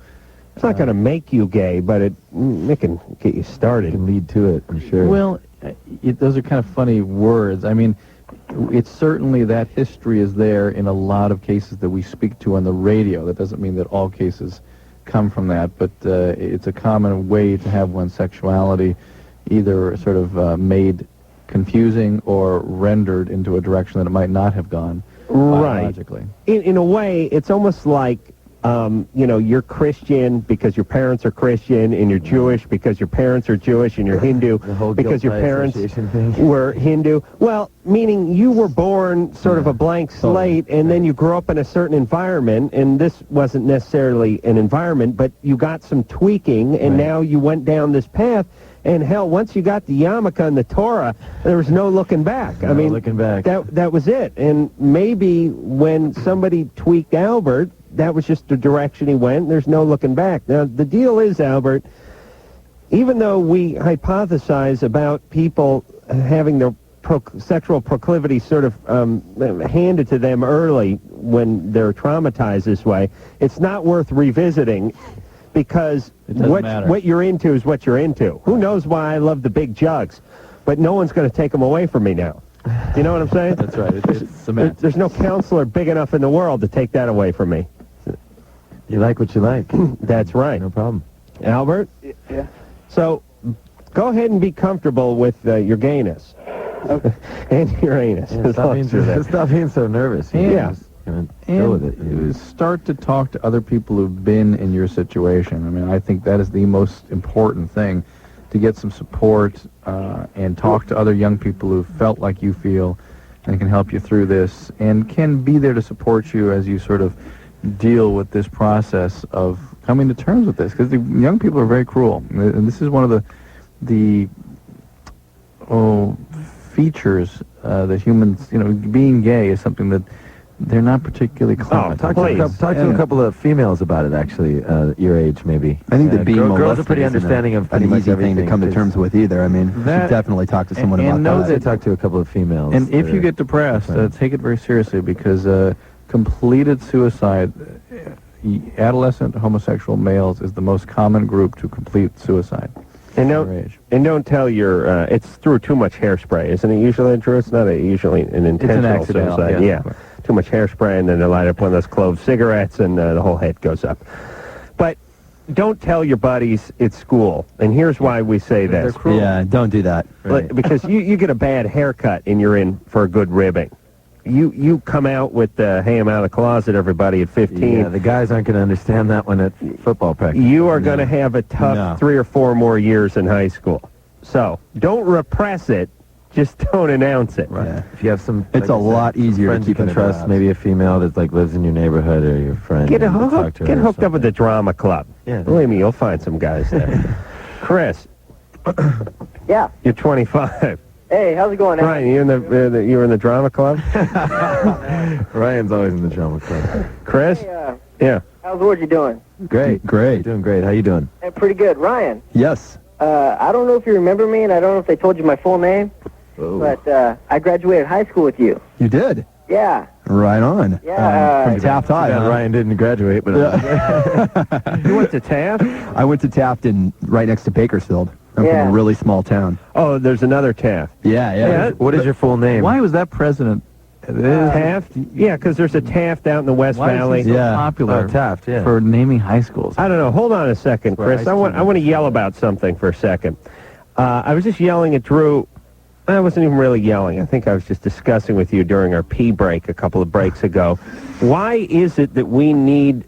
It's not going to make you gay, but it can get you started. It can lead to it, I'm sure. Well, those are kind of funny words. I mean, it's certainly that history is there in a lot of cases that we speak to on the radio. That doesn't mean that all cases come from that, but it's a common way to have one's sexuality either sort of made confusing or rendered into a direction that it might not have gone biologically. In a way, it's almost like, you're Christian because your parents are Christian, and you're Jewish because your parents are Jewish, and you're Hindu The whole because guilt your by parents association thing. were Hindu. Well, meaning you were born sort of a blank slate, and then you grew up in a certain environment, and this wasn't necessarily an environment, but you got some tweaking, and now you went down this path. And hell, once you got the yarmulke and the Torah, there was no looking back. I mean, looking back. That was it. And maybe when somebody tweaked Albert, that was just the direction he went. There's no looking back. Now, the deal is, Albert, even though we hypothesize about people having their sexual proclivity sort of handed to them early when they're traumatized this way, it's not worth revisiting because what you're into is what you're into. Who knows why I love the big jugs, but no one's going to take them away from me now. You know what I'm saying? That's right. It's cement. There's no counselor big enough in the world to take that away from me. You like what you like. That's right. No problem. Albert? Yeah. So go ahead and be comfortable with your gayness. Okay. And your anus. Yeah, stop being so nervous. Yeah. Go with it. Start to talk to other people who've been in your situation. I mean, I think that is the most important thing, to get some support and talk to other young people who felt like you feel and can help you through this and can be there to support you as you sort of deal with this process of coming to terms with this, because the young people are very cruel, and this is one of the features that humans, being gay is something that they're not particularly clever. Talk to a couple of females about it, actually, your age, maybe. I think that being girls molested are pretty understanding of an pretty much easy thing to come to terms with either. I mean, you should definitely talk to someone about that. Talk to a couple of females. And if you get depressed, take it very seriously, because completed suicide, adolescent homosexual males is the most common group to complete suicide. And don't tell your, it's through too much hairspray, isn't it usually, Drew? It's not usually an intentional suicide. Yeah. Too much hairspray, and then they light up one of those clove cigarettes, and the whole head goes up. But don't tell your buddies at school, and here's why we say this. They're cruel. Yeah, don't do that. Right. Because you get a bad haircut, and you're in for a good ribbing. You come out with the, hey, I'm out of the closet, everybody, at 15. Yeah, the guys aren't going to understand that one at football practice. You are going to have a tough 3 or 4 more years in high school. So don't repress it. Just don't announce it. Right. Yeah. If you have some, it's a lot easier to keep in trust. Maybe a female that lives in your neighborhood or your friend. Get hooked up with the drama club. Yeah. Believe me, you'll find some guys there. Chris. Yeah. You're 25. Hey, how's it going? Ryan, you're in the drama club? Ryan's always in the drama club. Chris? Hey, yeah. How's Orgy doing? Great. Great. Doing great. How you doing? Hey, pretty good. Ryan? Yes. I don't know if you remember me, and I don't know if they told you my full name, but I graduated high school with you. You did? Yeah. Right on. Yeah. From Taft High. Ryan didn't graduate, but... You went to Taft? I went to Taft right next to Bakersfield. I'm from a really small town. Oh, there's another Taft. Yeah. What is your full name? Why was that president? Taft? Yeah, because there's a Taft out in the West Valley. Why is he so popular Taft, for naming high schools? I don't know. Hold on a second, Chris. I want to yell about something for a second. I was just yelling at Drew. I wasn't even really yelling. I think I was just discussing with you during our pee break a couple of breaks ago. Why is it that we need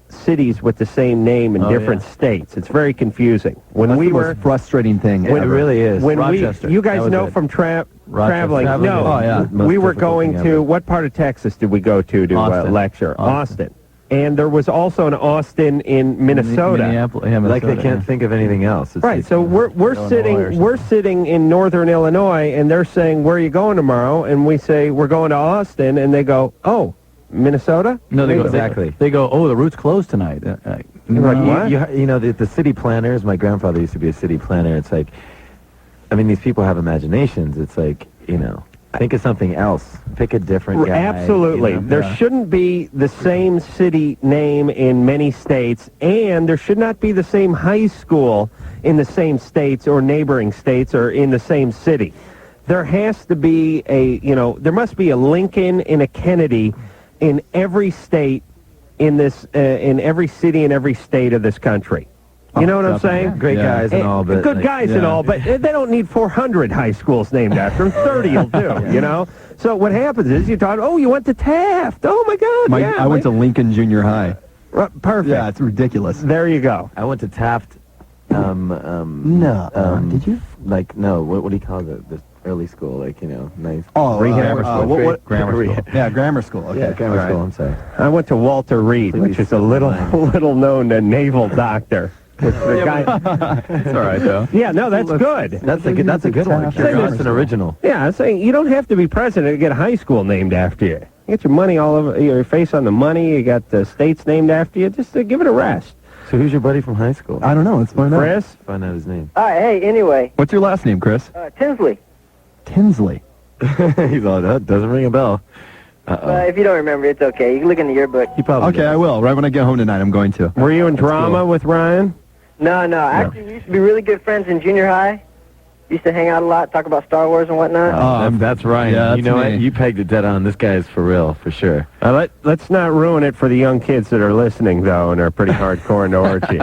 cities with the same name in different states? It's very confusing. That's the most frustrating thing ever. It really is. When you guys know from traveling. No, we were going to, what part of Texas did we go to lecture? Austin. And there was also an Austin in Minnesota. Minnesota. Like they can't think of anything else. It's right. So we're sitting in Northern Illinois, and they're saying, "Where are you going tomorrow?" And we say, "We're going to Austin," and they go, "Oh, Minnesota?" No, they go exactly. They go, "Oh, the route's closed tonight." Like what? The city planners. My grandfather used to be a city planner. It's like, I mean, these people have imaginations. It's like, think of something else. Pick a different guy. Absolutely. There shouldn't be the same city name in many states, and there should not be the same high school in the same states or neighboring states or in the same city. There has to be there must be a Lincoln and a Kennedy in every state in every city in every state of this country. You know what I'm saying? Great guys and all, but... Good guys and all, but they don't need 400 high schools named after them. 30 will do, So what happens is you thought, you went to Taft. Oh, my God, I went to Lincoln Junior High. Perfect. Yeah, it's ridiculous. There you go. I went to Taft. Did you? What do you call the early school? Nice. Grammar school. Grammar school. Yeah, grammar school. Okay. Yeah, grammar school, I'm sorry. I went to Walter Reed, which is a little known naval doctor. The guy. It's all right, though. Yeah, no, that's good. That's a good one. That's an original. Yeah, I'm saying you don't have to be president to get a high school named after you. You get your money all over, your face on the money. You got the states named after you. Just give it a rest. So who's your buddy from high school? I don't know. Let's find out. Chris? Find out his name. Hey, anyway, What's your last name, Chris? Tinsley. Tinsley. He's all, that doesn't ring a bell. If you don't remember, it's okay. You can look in the yearbook. He probably Okay, does. I will. Right when I get home tonight, I'm going to. Were you in drama with Ryan? No. Actually, we used to be really good friends in junior high. Used to hang out a lot, talk about Star Wars and whatnot. That's Ryan. Yeah, you know that's what? me. You pegged it dead on. This guy is for real, for sure. Let's not ruin it for the young kids that are listening, though, and are pretty hardcore into Orgy.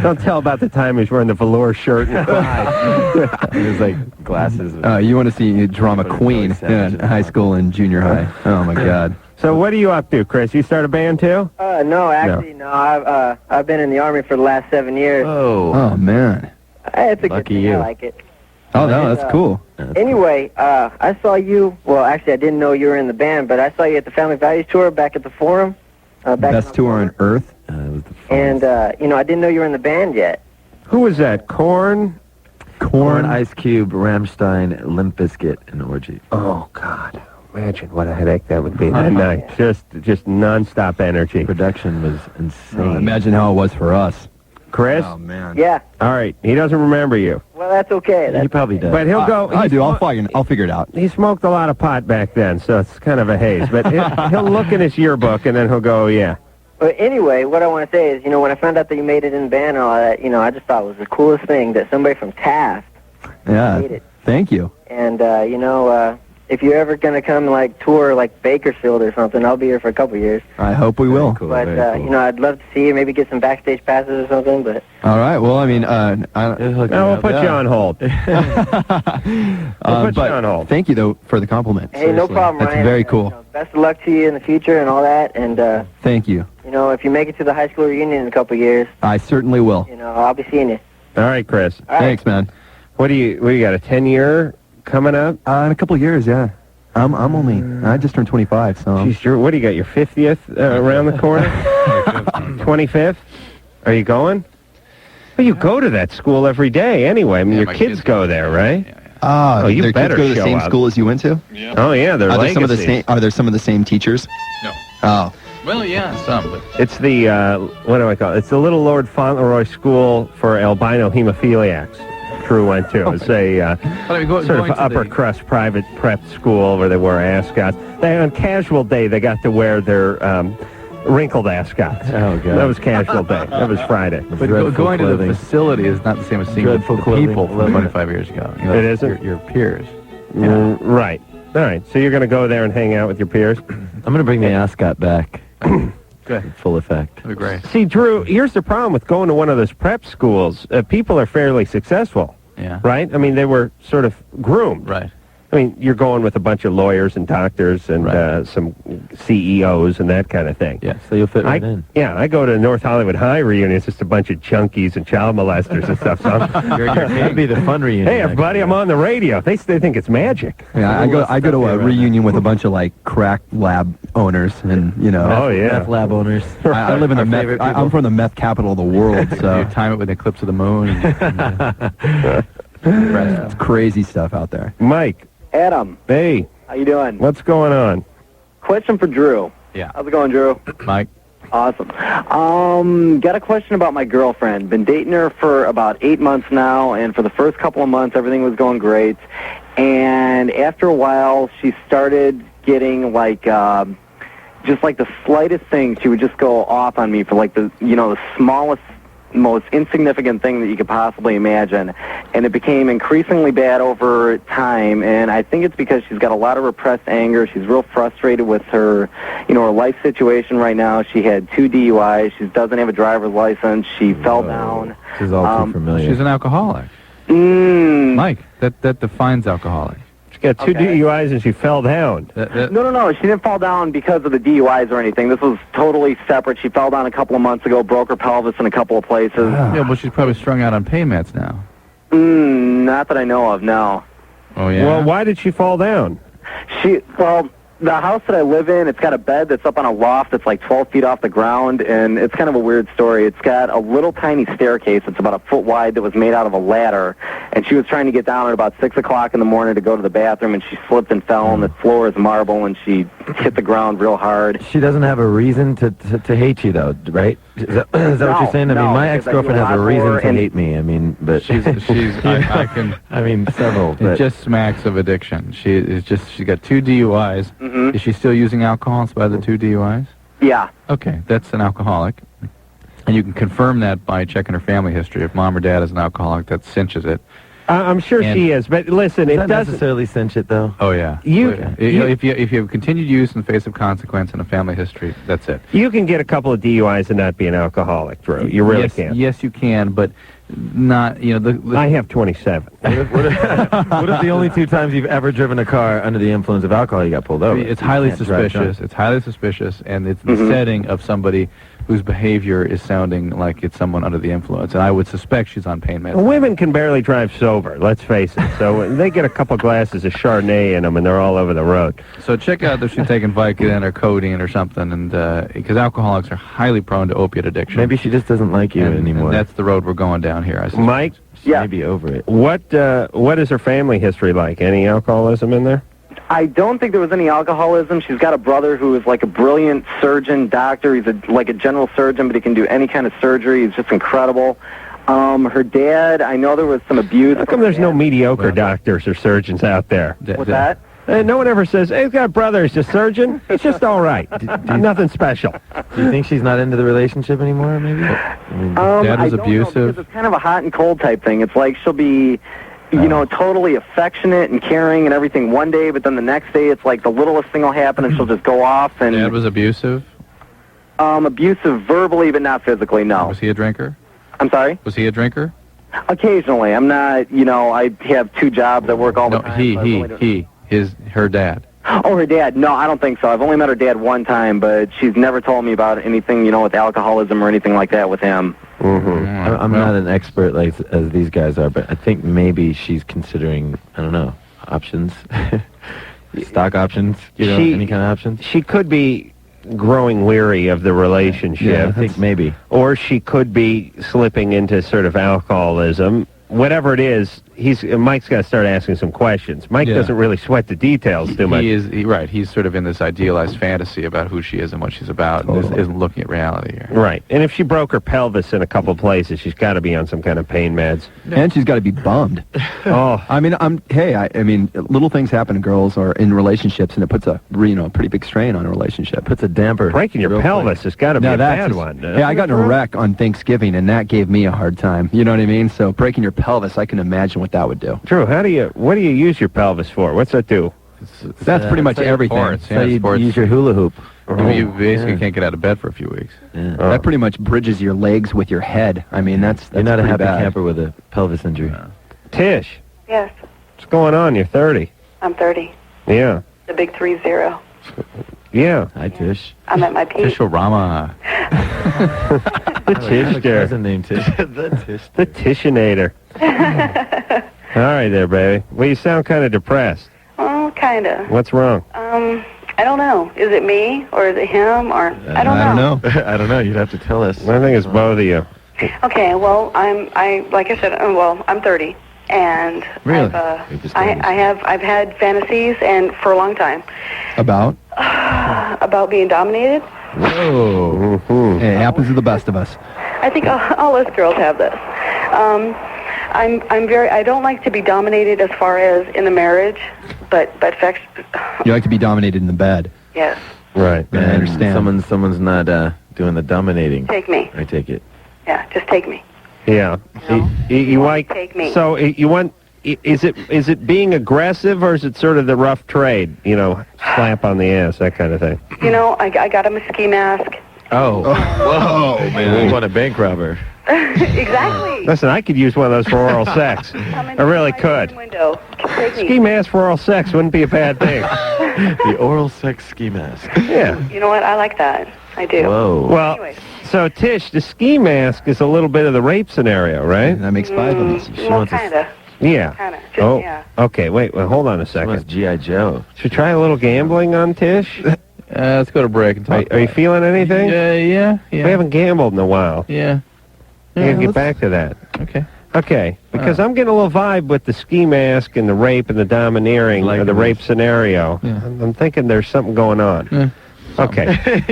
Don't tell about the time he was wearing the velour shirt and cried. He was like glasses. You want to see drama queen in high school and junior high. Oh, my God. So what are you up to, Chris? You start a band, too? No. I've been in the Army for the last 7 years. Oh, man. It's a good Lucky thing. you. I like it. Oh, no, that's cool. Anyway, I saw you. Well, actually, I didn't know you were in the band, but I saw you at the Family Values tour back at the Forum. Best tour on Earth. And I didn't know you were in the band yet. Who was that? Korn? Korn, Ice Cube, Rammstein, Limp Bizkit, and Orgy. Oh, God. Imagine what a headache that would be that night. Just nonstop energy. Production was insane. Oh, imagine how it was for us. Chris? Oh, man. Yeah. All right. He doesn't remember you. Well, that's okay. He probably does. But he'll go... I do. I'll figure it out. He smoked a lot of pot back then, so it's kind of a haze. But he'll look in his yearbook, and then he'll go, yeah. But anyway, what I want to say is, when I found out that you made it in the band and all that, I just thought it was the coolest thing that somebody from Taft made it. Thank you. And, if you're ever going to come, tour, Bakersfield or something, I'll be here for a couple years. I hope we will. Cool, But, cool. I'd love to see you, maybe get some backstage passes or something, but... All right. Well, I mean, we'll put you on hold. We'll put you on hold. Thank you, though, for the compliment. Hey, no problem, That's Ryan. very cool. Best of luck to you in the future and all that, and, Thank you. if you make it to the high school reunion in a couple years, I certainly will. I'll be seeing you. All right, Chris. All right. Thanks, man. What do you got, a 10-year coming up? In a couple of years, yeah. I just turned 25, so... Jeez, what do you got, your 50th around the corner? 25th? Are you going? Well, you go to that school every day anyway. I mean, your kids go there, right? Oh, you their better kids go to the show same up. school as you went to? Yeah. Oh, yeah, they're Are there legacies. some of the same teachers? No. Oh. Well, yeah, some, but... It's the, what do I call it? It's the Little Lord Fauntleroy School for albino hemophiliacs. Drew went to. It's a sort of upper crust private prep school where they wear ascots. On casual day, they got to wear their wrinkled ascots. Oh, God. That was casual day. That was Friday. But going to the facility is not the same as seeing the people from 25 years ago. It isn't? Your peers. Right. All right. So you're going to go there and hang out with your peers? I'm going to bring the ascot back. Good. Full effect. That'd be great. See, Drew, here's the problem with going to one of those prep schools. People are fairly successful. Yeah. Right? I mean, they were sort of groomed. Right. I mean, you're going with a bunch of lawyers and doctors and some CEOs and that kind of thing. Yeah, so you'll fit right in. Yeah, I go to North Hollywood High reunion. It's just a bunch of junkies and child molesters and stuff. So That'd be the fun reunion. Hey, everybody, I'm on the radio. They think it's magic. Yeah, I go to a reunion with a bunch of crack lab owners and meth lab owners. I live in the meth. I'm from the meth capital of the world, so You time it with the eclipse of the moon. it's crazy stuff out there. Mike. Adam. Hey. How you doing? What's going on? Question for Drew. Yeah. How's it going, Drew? Mike. Awesome. Got a question about my girlfriend. Been dating her for about 8 months now, and for the first couple of months, everything was going great. And after a while, she started getting just the slightest thing, she would just go off on me for the smallest, most insignificant thing that you could possibly imagine. And it became increasingly bad over time, and I think it's because she's got a lot of repressed anger. She's real frustrated with her, her life situation right now. She had 2 DUIs. She doesn't have a driver's license. She fell down. This is all too familiar. She's an alcoholic. Mike, that defines alcoholic. She got 2 DUIs and she fell down. No. She didn't fall down because of the DUIs or anything. This was totally separate. She fell down a couple of months ago, broke her pelvis in a couple of places. Yeah, well, she's probably strung out on pain meds now. Not that I know of, no. Oh, yeah? Well, why did she fall down? The the house that I live in, it's got a bed that's up on a loft that's like 12 feet off the ground, and it's kind of a weird story. It's got a little tiny staircase that's about a foot wide that was made out of a ladder, and she was trying to get down at about 6 o'clock in the morning to go to the bathroom, and she slipped and fell, and the floor is marble, and she hit the ground real hard. She doesn't have a reason to hate you, though, right? Is that what you're saying? I mean, my ex-girlfriend has a reason to hate me. I mean, but she's I can. I mean, several. It just smacks of addiction. She got 2 DUIs. Is she still using alcohol by the 2 DUIs? Yeah. Okay, that's an alcoholic. And you can confirm that by checking her family history. If mom or dad is an alcoholic, that cinches it. I'm sure she is, but listen, it doesn't necessarily cinch it, though. Oh yeah. If you have continued use in the face of consequence and a family history, that's it. You can get a couple of DUIs and not be an alcoholic, Drew. You really can. Yes, you can, but not. I have 27. What if the only 2 times you've ever driven a car under the influence of alcohol, you got pulled over? It's highly suspicious. It's highly suspicious, and it's the setting of somebody whose behavior is sounding like it's someone under the influence. And I would suspect she's on pain meds. Well, women can barely drive sober, let's face it. So they get a couple glasses of Chardonnay in them, and they're all over the road. So check out if she's taking Vicodin or codeine or something, and because alcoholics are highly prone to opiate addiction. Maybe she just doesn't like you anymore. And that's the road we're going down here, I suppose. Mike? Yeah. Maybe over it. What is her family history like? Any alcoholism in there? I don't think there was any alcoholism. She's got a brother who is like a brilliant surgeon, doctor. He's like a general surgeon, but he can do any kind of surgery. He's just incredible. Her dad, I know there was some abuse. How come there's no mediocre doctors or surgeons out there? What's that? No one ever says, hey, he's got a brother, he's a surgeon. He's just all right. Nothing special. Do you think she's not into the relationship anymore, maybe? Dad was I don't abusive. know, because it's kind of a hot and cold type thing. It's like she'll be, totally affectionate and caring and everything one day, but then the next day it's like the littlest thing will happen and she'll just go off. And Dad was abusive? Abusive verbally, but not phically, no. Was he a drinker? I'm sorry? Was he a drinker? Occasionally. I'm not, I have 2 jobs. I work all the time. Her dad. Oh, her dad. No, I don't think so. I've only met her dad one time, but she's never told me about anything, with alcoholism or anything like that with him. I'm not an expert as these guys are, but I think maybe she's considering, I don't know, options. Stock options, any kind of options. She could be growing weary of the relationship. Yeah, I think maybe. Or she could be slipping into sort of alcoholism. Whatever it is, Mike's got to start asking some questions. Mike doesn't really sweat the details too much. Right. He's sort of in this idealized fantasy about who she is and what she's about, and isn't looking at reality here. Right. And if she broke her pelvis in a couple places, she's got to be on some kind of pain meds. And she's got to be bummed. I mean, little things happen to girls or in relationships, and it puts a pretty big strain on a relationship. Puts a damper. Breaking your pelvis has got to be a bad one. Yeah, I got in a wreck on Thanksgiving, and that gave me a hard time. You know what I mean? So breaking your pelvis, I can imagine what that would do. Drew, what do you use your pelvis for? What's that do? That's pretty much everything. Sports, so you use your hula hoop. You basically can't get out of bed for a few weeks. Yeah. That pretty much bridges your legs with your head. I mean, that's You're not a happy bad. camper with a pelvis injury. Tish, Yes, what's going on? You're 30. I'm 30. Yeah. The big 30. Yeah. Hi, Tish. I'm at my peak. Tish-orama. The Tish there. Cousin named Tish. The Tish. The Tishinator. All right there, baby. Well, you sound kind of depressed. Oh, kind of. What's wrong? I don't know. Is it me or is it him or I don't know. I don't know. You'd have to tell us. I think it's both of you. Okay, well, like I said, I'm 30, and Really? I've had fantasies and for a long time About? about being dominated. Whoa. Hey, it happens to the best of us. I think all us girls have this. I don't like to be dominated as far as in the marriage, but You like to be dominated in the bed. yes. Right. I understand. Someone's not doing the dominating. Take me. I take it. Yeah, just take me. Yeah. No. You like... Take me. So you want... Is it being aggressive or is it sort of the rough trade? Slap on the ass, that kind of thing. I got him a ski mask. Oh. Whoa, man. You want a bank robber. Exactly. Listen, I could use one of those for oral sex. I really could. Window. Take me. Ski mask for oral sex wouldn't be a bad thing. The oral sex ski mask. Yeah. You know what? I like that. I do. Whoa. Well, Anyway. so Tish, the ski mask is a little bit of the rape scenario, right? That makes 5 of us. Well, kind of. Yeah. Kind of. Oh, Yeah. okay. Wait, hold on a second. That's G.I. Joe. Should we try a little gambling on Tish? Let's go to break and talk. Are you feeling anything? Yeah. We haven't gambled in a while. Yeah. We gotta get back to that. Okay. Okay, because I'm getting a little vibe with the ski mask and the rape and the domineering, or the rape scenario. Yeah. I'm thinking there's something going on. Yeah. Okay.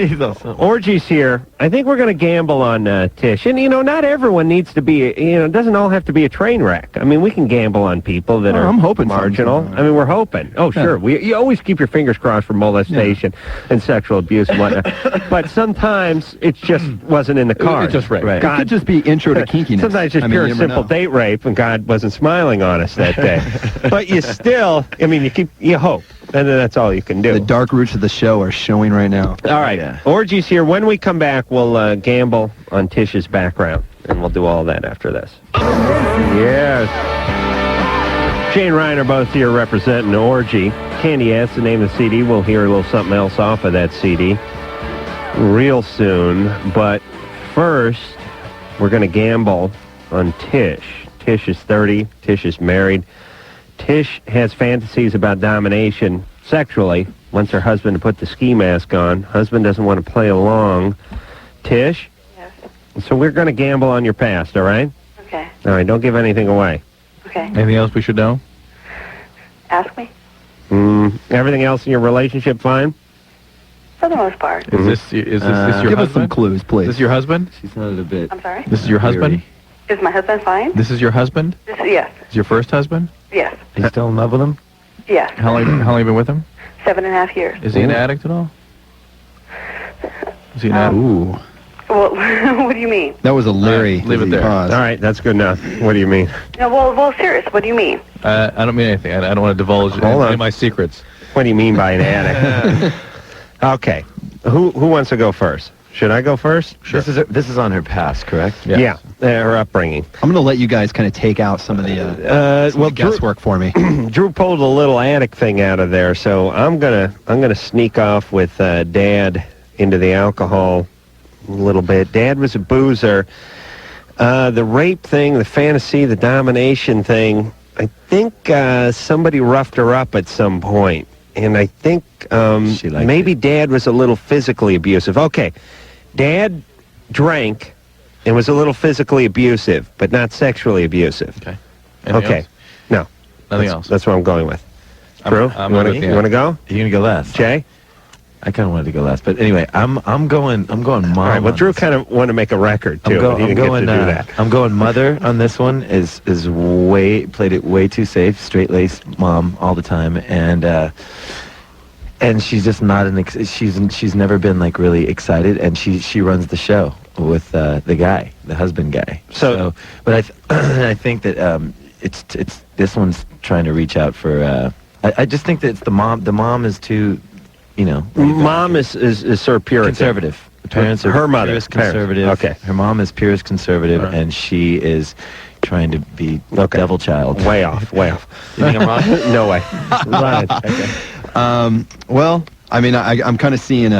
Orgy's here. I think we're going to gamble on Tish. And, not everyone needs to be, it doesn't all have to be a train wreck. I mean, we can gamble on people that are I'm hoping marginal. something. I mean, we're hoping. Oh, sure. You always keep your fingers crossed for molestation and sexual abuse and whatnot. But sometimes it just wasn't in the cards. It's just rape. It could just be intro to kinkiness. Sometimes just pure and simple date rape, and God wasn't smiling on us that day. But you still, you hope. And then that's all you can do. The dark roots of the show are showing right now. All right. Orgy's here. When we come back, we'll gamble on Tish's background, and we'll do all that after this. Yes. Jay and Ryan are both here representing Orgy. Candy Ass, the name of the CD. We'll hear a little something else off of that CD real soon. But first, we're going to gamble on Tish. Tish is 30. Tish is married. Tish has fantasies about domination sexually. Wants her husband to put the ski mask on. Husband doesn't want to play along. Tish? Yes. So we're going to gamble on your past, all right? Okay. All right, don't give anything away. Okay. Anything else we should know? Ask me. Everything else in your relationship fine? For the most part. Is this your Give husband? us some clues, please. Is this your husband? She sounded a bit. I'm sorry? This is your husband? Is my husband fine? This is your husband? Yes. Is your first husband? Yes. Are you still in love with him? Yes. How long have you been with him? 7.5 years. Is he an addict at all? Is he an addict? Ooh. Well, what do you mean? That was a Larry. Leave it there. Pause. All right, that's good enough. What do you mean? No, well, serious. What do you mean? I don't mean anything. I don't want to divulge any of my secrets. What do you mean by an addict? Okay. Who wants to go first? Should I go first? Sure. This is on her past, correct? Yeah, her upbringing. I'm going to let you guys kind of take out some of the guesswork for me. Drew pulled a little attic thing out of there, so I'm gonna sneak off with Dad into the alcohol a little bit. Dad was a boozer. The rape thing, the fantasy, the domination thing, I think somebody roughed her up at some point. And I think maybe Dad was a little physically abusive. Okay, Dad drank and was a little physically abusive, but not sexually abusive. Okay. Anything else? No. Nothing else. That's what I'm going with. Drew, I'm you want to go? You're gonna go last. Jay? I kind of wanted to go last, but anyway, I'm going mom. All right. Well, Drew kind of wanted to make a record too. But he didn't get to do that. I'm going mother on this one. Is played it way too safe, straight laced mom all the time, and she's just not she's never been like really excited, and she runs the show with the husband guy. So but I think that it's this one's trying to reach out for. I just think that it's the mom. The mom is too. Mom is sort of Puritan. Conservative. The parents are her mother purest conservative. Okay. Her mom is purest conservative, and she is trying to be devil child. Way off. You think I'm wrong? No way. Right. Okay. Well, I mean, I'm kind of seeing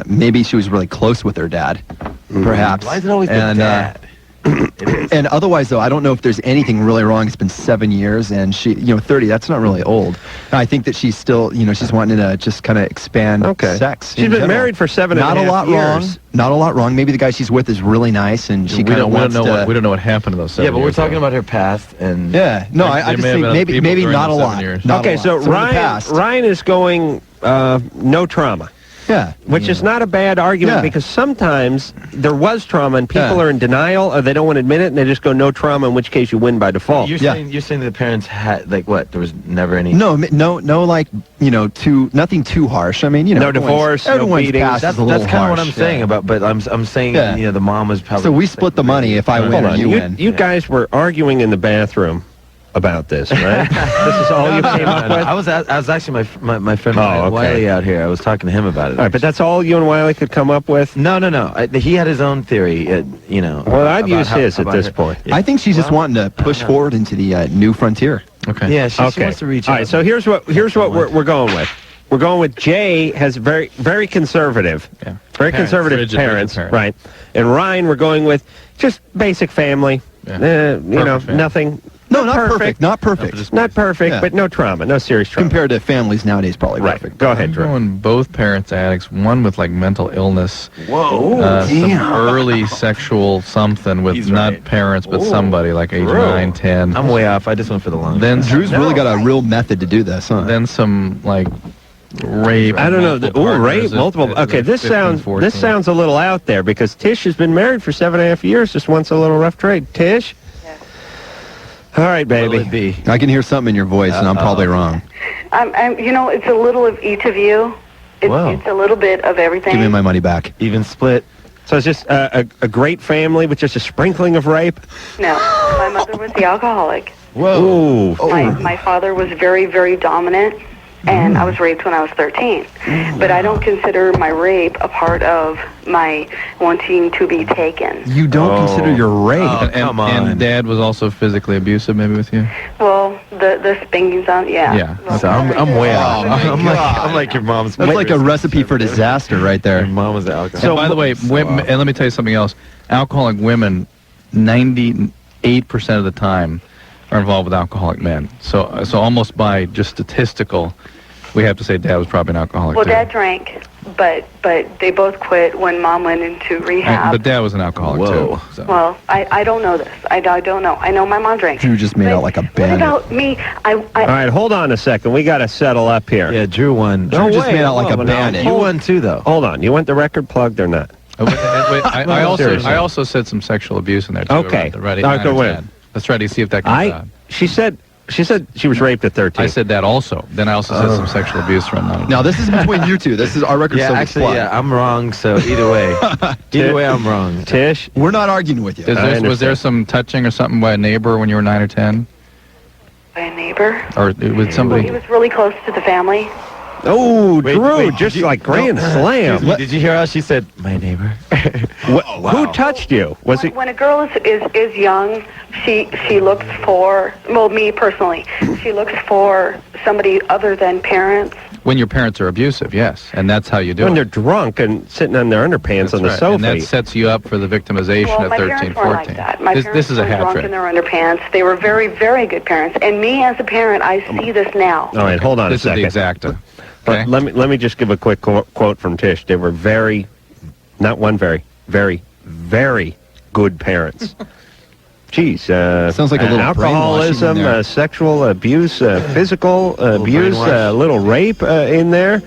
maybe she was really close with her dad, perhaps. Why is it always the dad? And otherwise, though, I don't know if there's anything really wrong. It's been 7 years, and she, 30, that's not really old. I think that she's still, she's wanting to just kind of expand sex. She's been married for 7.5 years. Not a lot wrong. Not a lot wrong. Maybe the guy she's with is really nice, and she kind of wants to... We don't know what happened to those 7 years. Yeah, but we're talking about her past, and... Yeah, no, I just think maybe not a lot. Okay, so Ryan is going no trauma. Yeah. Which is not a bad argument because sometimes there was trauma and people are in denial or they don't want to admit it and they just go no trauma, in which case you win by default. You're saying that the parents had, like, what? There was never any... No, like, nothing too harsh. I mean, no divorce, no beating. That's kind of what I'm saying about, but I'm saying, the mom was probably... So we split the money. If I win or you win. You guys were arguing in the bathroom about this, right? This is all you came up with? I was actually my friend Wiley out here. I was talking to him about it. All right, but that's all you and Wiley could come up with? No. He had his own theory, Well, I'd use his at this point. Yeah. I think she's just wanting to push forward into the new frontier. Okay. Yeah, she wants to reach out. All right, so here's what we're going with. We're going with Jay has very, very conservative, very conservative parents, right? And Ryan, we're going with just basic family. Nothing No, not perfect. Not perfect. Not perfect, Yeah. but no trauma, no serious trauma. Compared to families nowadays, probably Right. perfect. Go ahead, Drew. Going both parents addicts, one with like mental illness. Whoa. Some early sexual something with not parents, but somebody like age 9, 10. I'm way off. I just went for the long. Then Drew's really got a real method to do this, huh? Then some like rape. I don't know. multiple Rape, partners at- multiple. at Okay, this 15, sounds 14. this sounds a little out there because Tish has been married for 7.5 years. Just wants a little rough trade. Tish. All right, baby. I can hear something in your voice, and I'm probably wrong. It's a little of each of you. It's a little bit of everything. Give me my money back. Even split. So it's just a great family with just a sprinkling of rape. No, my mother was the alcoholic. Whoa. My father was very, very dominant, and I was raped when I was 13. But I don't consider my rape a part of my wanting to be taken. You don't consider your rape. And Dad was also physically abusive, maybe with you. Well, the spankings on, yeah. Yeah. So I'm way off. I'm like your mom's. That's like a recipe for disaster right there. Your mom was the alcoholic. So, by the way, and let me tell you something else. Alcoholic women, 98% of the time, are involved with alcoholic men. So almost by just statistical, we have to say Dad was probably an alcoholic Well, too. Dad drank, but they both quit when Mom went into rehab. But Dad was an alcoholic too. So. Well, I don't know this. I don't know. I know my mom drank. Drew just made out like a What bandit. about me? All right, hold on a second. We got to settle up here. Yeah, Drew won. No Drew just way. made out like a Well, bandit. You won too, though. Hold on. You want the record plugged or not? Wait, Seriously. I also said some sexual abuse in there too. Okay. around the Ready? All right, go ahead. Let's try to see if that comes out. She said she was raped at 13. I said that also. Then I also said some sexual abuse around 9. Now, this is between you two. This is our record. Yeah, so actually, split. yeah, I'm wrong. So either way, I'm wrong. Tish, We're not arguing with you. Was there some touching or something by a neighbor when you were 9 or 10? By a neighbor? Or with Well, somebody? he was really close to the family. Drew, just like grand slam. Excuse me, did you hear how she said, my neighbor? Who touched you? Was it? When a girl is young, she looks for, well, me personally, she looks for somebody other than parents. When your parents are abusive, yes. And that's how you do When it. they're drunk and sitting on their underpants on the Right. sofa. And that sets you up for the victimization Well, at my 13, parents 14. weren't like that. My parents This is a were hat drunk trick. in their underpants. They were very, very good parents. And me as a parent, I see this now. All right, hold on This a is the second. exacta. Okay? Let me just give a quick quote from Tish. They were very, not one very, very, very good parents. Jeez, Sounds like a little alcoholism, brainwashing in there. sexual abuse, physical abuse, brainwash. little rape in there.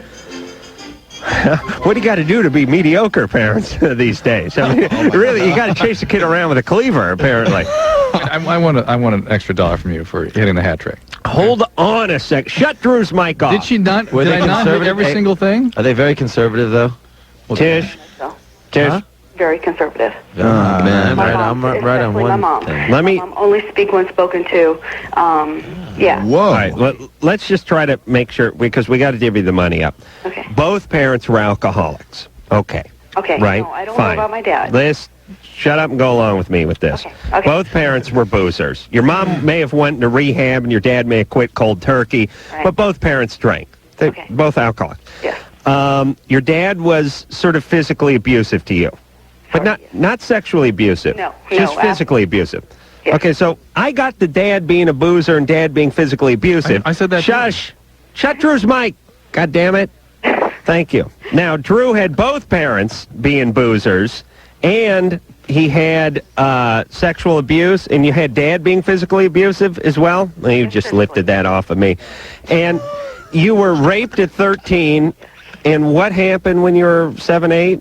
What do you got to do to be mediocre parents these days? I mean, really, you got to chase a kid around with a cleaver, apparently. I want an extra $1 from you for hitting the hat trick. Hold on a sec. Shut Drew's mic off. Did she not? Were Did they I not hit conservative? every Hey. single thing? Are they very conservative, though? Tish? So, Tish? very conservative. Man, My right, mom, I'm right on especially one my mom. thing. Let me- My mom only speak when spoken to. Yeah. Whoa. All right, let's just try to make sure, because we got to divvy the money up. Okay. Both parents were alcoholics. Okay. Okay. Right? No, I don't Fine. know about my dad. Shut up and go along with me with this. Okay. Both parents were boozers. Your mom may have went to rehab and your dad may have quit cold turkey, Right. but both parents drank. They're Okay. both alcoholics. Yes. Your dad was sort of physically abusive to you, but not sexually abusive. No, just no, physically abusive. Yes. Okay, so I got the dad being a boozer and dad being physically abusive. I said that too. Shush! Shut Drew's mic. God damn it! Thank you. Now Drew had both parents being boozers, and he had sexual abuse, and you had dad being physically abusive as well. Well, you just lifted that off of me, and you were raped at 13. And what happened when you were 7, 8?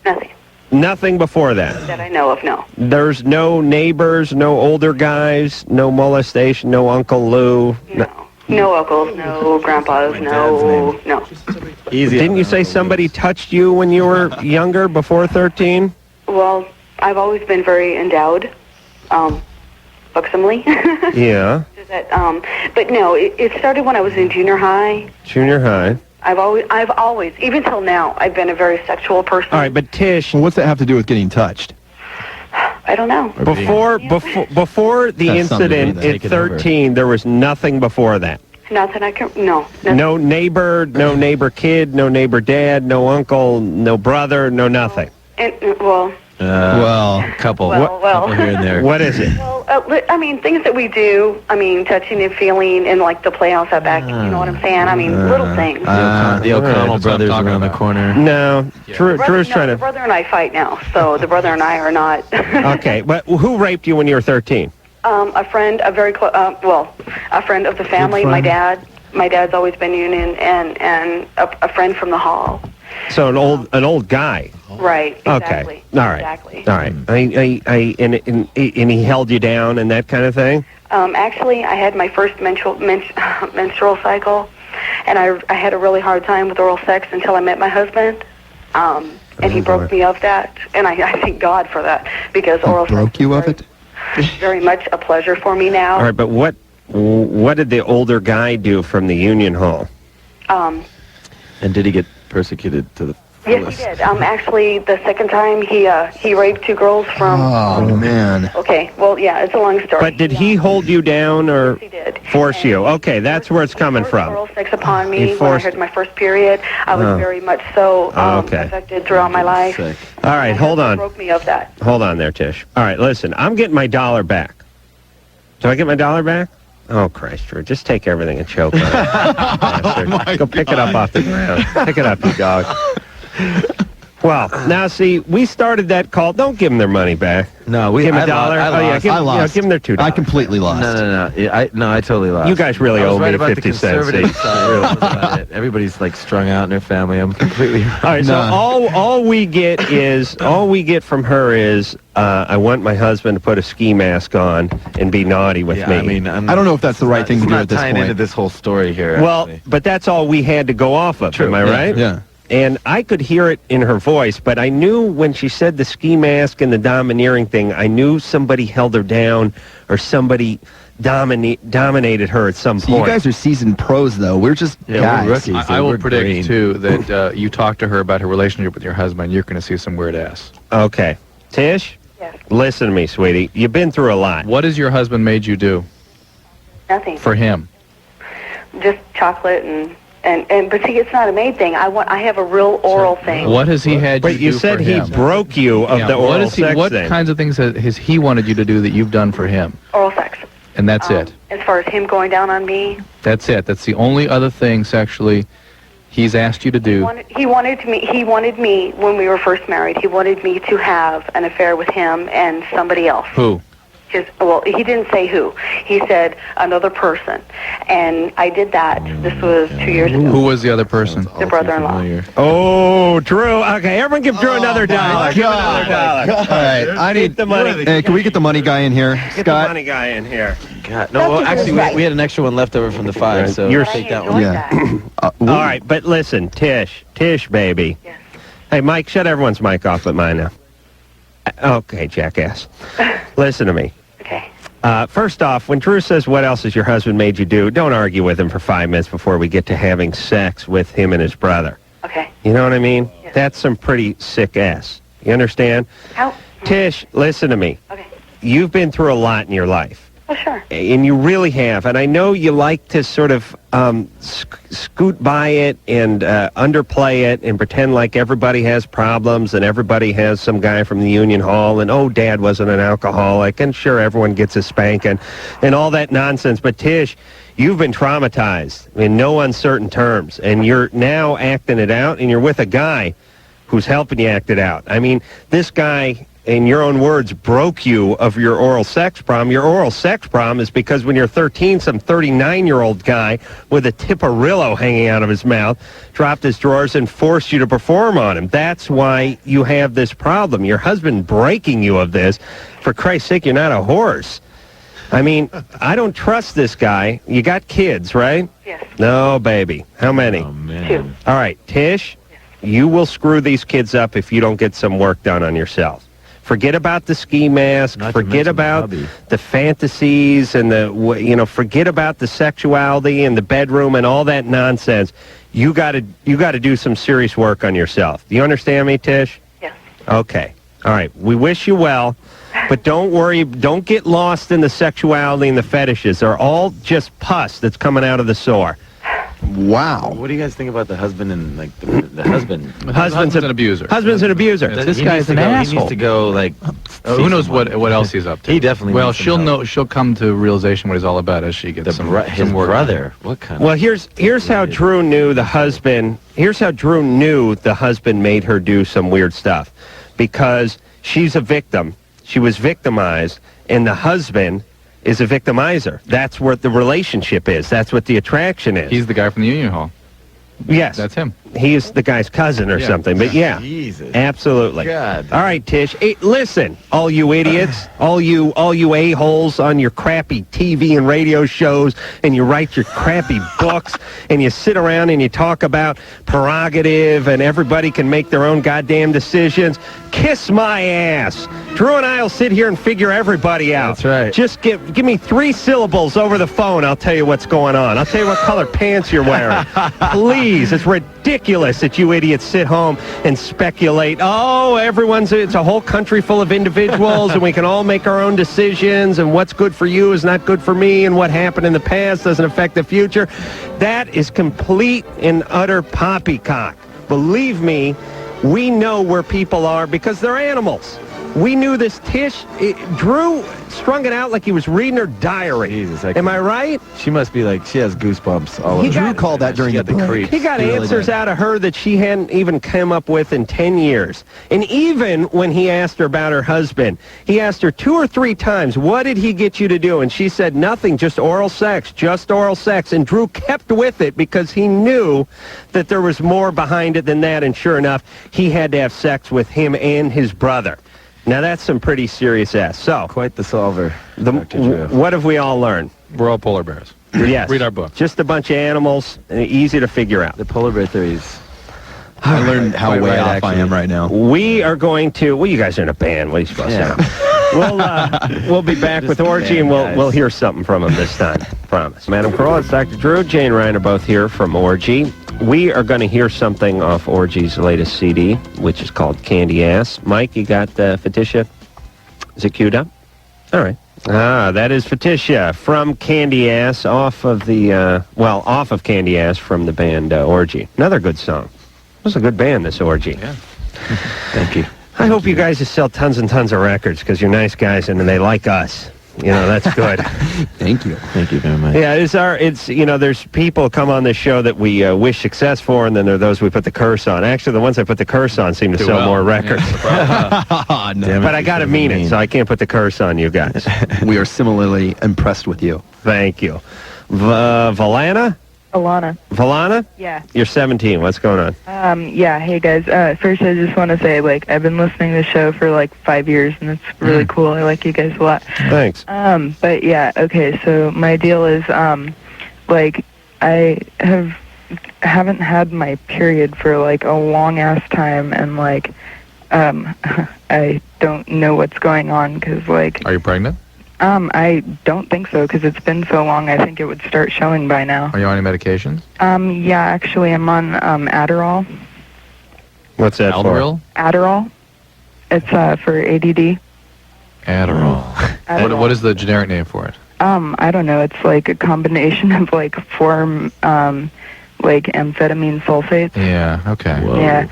Nothing Nothing before that. that I know of, no. There's no neighbors, no older guys, no molestation, no Uncle Lou. No uncles, no grandpas, no. Easy. Didn't you say somebody touched you when you were younger, before 13? Well, I've always been very endowed, buxomly. Yeah. But no, it started when I was in junior high. Junior high. I've always, even till now, I've been a very sexual person. All right, but Tish, Well, what's that have to do with getting touched? I don't know. before the That's something to incident do, at 13, there was nothing before that. Not that I can. No. No neighbor, no neighbor kid, no neighbor dad, no uncle, no brother, no nothing. And, well, Well, couple here and there. What is it? Well, I mean, things that we do. I mean, touching and feeling in like the playhouse out back. You know what I'm saying? I mean, little things. The O'Connell brothers around the corner. No, Drew's trying The to. brother and I fight now, so the brother and I are not. Okay, but who raped you when you were 13? A friend, a very close, a friend of the family. My dad. My dad's always been union, and a friend from the hall. So an old guy. Right. Exactly. Okay. All right. Exactly. All right. And he held you down and that kind of thing. Actually, I had my first menstrual cycle, and I had a really hard time with oral sex until I met my husband. And he broke me of that, and I thank God for that, because oral broke sex you of it? very much a pleasure for me now. All right, but what did the older guy do from the union hall? And did he get persecuted to the fullest? Yes, he did. Actually, the second time he raped 2 girls from. Oh man. Okay, well, yeah, it's a long story. But did he hold you down or Yes, he did. force you? Okay, that's where it's coming from. Oral sex upon He me when I forced- had my first period. I was very much so Okay. affected throughout my life. Sick. All right, hold on. Broke me of that. Hold on there, Tish. All right, listen, I'm getting my dollar back. Do I get my dollar back? Oh, Christ, Drew, just take everything and choke on it. Bastard. Go pick it up off the ground. Pick it up, you dog. Well, now see, we started that call. Don't give them their money back. No, Give them I a dollar. lost. Oh yeah, give, I lost. give them their $2. I completely lost. No. I totally lost. You guys really I was owe right me about 50 the cents. conservative side. That was about it. Everybody's like strung out in their family. I'm completely wrong. All right, so all we get from her is I want my husband to put a ski mask on and be naughty with me. I mean, I don't know if that's the right thing to do at this tying point. into this whole story here. Well, actually. but that's all we had to go off of. True. Am I right? Yeah. And I could hear it in her voice, but I knew when she said the ski mask and the domineering thing, I knew somebody held her down or somebody dominated her at some So point. you guys are seasoned pros, though. We're just guys. we're rookies. I will We're predict, green. too, that you talk to her about her relationship with your husband, you're going to see some weird ass. Okay. Tish? Yes. Listen to me, sweetie. You've been through a lot. What has your husband made you do Nothing. for him? Just chocolate and but see, it's not a made thing. I have a real oral thing. What has he had you Wait, you do said for he him? broke you of Yeah, the oral sex what thing. kinds of things has he wanted you to do that you've done for him? Oral sex. And that's it. As far as him going down on me, That's it. That's the only other thing sexually he's asked you to do. he wanted me when we were first married. He wanted me to have an affair with him and somebody else. Who? Well, he didn't say who. He said another person, and I did that. This was 2 years ago. Who was the other person? The brother-in-law. Oh, Drew. Okay, everyone give Drew another dollar. Give him another dollar. All right, I need the money. Hey, can we get the money guy in here, Get the Scott? money guy in here. God, no, well, actually, we had an extra one left over from the 5, so You're- take that I one. enjoyed Yeah. that. All right, but listen, Tish, baby. Yes. Hey, Mike, shut everyone's mic off but mine now. Okay, jackass. Listen to me. Okay. First off, when Drew says, what else has your husband made you do, don't argue with him for 5 minutes before we get to having sex with him and his brother. Okay. You know what I mean? Yes. That's some pretty sick ass. You understand? How? Tish, listen to me. Okay. You've been through a lot in your life. Oh, sure. And you really have. And I know you like to sort of scoot by it and underplay it and pretend like everybody has problems and everybody has some guy from the union hall and, oh, Dad wasn't an alcoholic and sure, everyone gets a spanking and all that nonsense. But Tish, you've been traumatized in no uncertain terms. And you're now acting it out and you're with a guy who's helping you act it out. I mean, this guy, in your own words, broke you of your oral sex problem. Your oral sex problem is because when you're 13, some 39-year-old guy with a Tiparillo hanging out of his mouth dropped his drawers and forced you to perform on him. That's why you have this problem. Your husband breaking you of this. For Christ's sake, you're not a horse. I mean, I don't trust this guy. You got kids, right? Yes. No, baby. How many? Oh, man. 2. All right, Tish, you will screw these kids up if you don't get some work done on yourself. Forget about the ski mask. Not to Forget mention about the hubby. the fantasies and forget about the sexuality and the bedroom and all that nonsense. You got to do some serious work on yourself. Do you understand me, Tish? Yes. Okay. All right. We wish you well, but don't worry. Don't get lost in the sexuality and the fetishes. They're all just pus that's coming out of the sore. Wow. What do you guys think about the husband and like the husband? Husband's an abuser. Husband's an abuser. This guy's an asshole. He needs to go like. Who knows what else he's up to? He definitely. Well, needs some she'll help. know. She'll come to realization what he's all about as she gets His some work. brother. What kind? Well, here's how Drew knew the husband. Here's how Drew knew the husband made her do some weird stuff, because she's a victim. She was victimized, and the husband is a victimizer. That's what the relationship is. That's what the attraction is. He's the guy from the Union Hall. Yes. That's him. He is the guy's cousin or something. But yeah, Jesus. Absolutely. God. All right, Tish. Hey, listen, all you idiots, all you a-holes on your crappy TV and radio shows, and you write your crappy books, and you sit around and you talk about prerogative, and everybody can make their own goddamn decisions. Kiss my ass. Drew and I will sit here and figure everybody out. That's right. Just give me 3 syllables over the phone. I'll tell you what's going on. I'll tell you what color pants you're wearing. Please, it's ridiculous that you idiots sit home and speculate. Oh, it's a whole country full of individuals, and we can all make our own decisions, and what's good for you is not good for me, and what happened in the past doesn't affect the future. That is complete and utter poppycock. Believe me, we know where people are because they're animals. We knew this. Drew strung it out like he was reading her diary. Jesus, am I right? She must be like, she has goosebumps all over. Drew called that during the creep. He got answers out of her that she hadn't even come up with in 10 years. And even when he asked her about her husband, he asked her 2 or 3 times, what did he get you to do? And she said, nothing, just oral sex, just oral sex. And Drew kept with it because he knew that there was more behind it than that. And sure enough, he had to have sex with him and his brother. Now, that's some pretty serious ass. So, quite the solver, Dr. Drew. What have we all learned? We're all polar bears. Yes. Read our book. Just a bunch of animals, easy to figure out. The polar bear theories. I learned how Quite way right, off actually. I am right now. We are going to... Well, you guys are in a band. What are you supposed to do? We'll be back with Orgy, and we'll hear something from him this time. Promise. Madam Carolla, it's Dr. Drew. Jay and Ryan are both here from Orgy. We are going to hear something off Orgy's latest CD, which is called Candy Ass. Mike, you got Fetisha? Is it queued up? All right. That is Fetisha from Candy Ass off of Candy Ass from the band Orgy. Another good song. It was a good band, this Orgy. Yeah. Thank you. I hope you guys just sell tons and tons of records because you're nice guys and they like us. You know, that's good. Thank you. Thank you very much. Yeah, there's people come on this show that we wish success for, and then there are those we put the curse on. Actually, the ones I put the curse on seem to sell more records. No. But I got to mean it, so I can't put the curse on you guys. We are similarly impressed with you. Thank you. Valana? Valana? Yeah. You're 17. What's going on? Yeah, hey guys. First I just want to say, I've been listening to the show for 5 years, and it's really cool. I like you guys a lot. Thanks. But yeah, okay, so my deal is, I haven't had my period for a long ass time, and I don't know what's going on because Are you pregnant? I don't think so because it's been so long. I think it would start showing by now. Are you on any medications? Yeah, actually, I'm on Adderall. What's that Adderall? for? Adderall. It's for ADD. Adderall. What is the generic name for it? I don't know. It's a combination of 4 amphetamine sulfates. Yeah. Okay. Whoa. Yeah.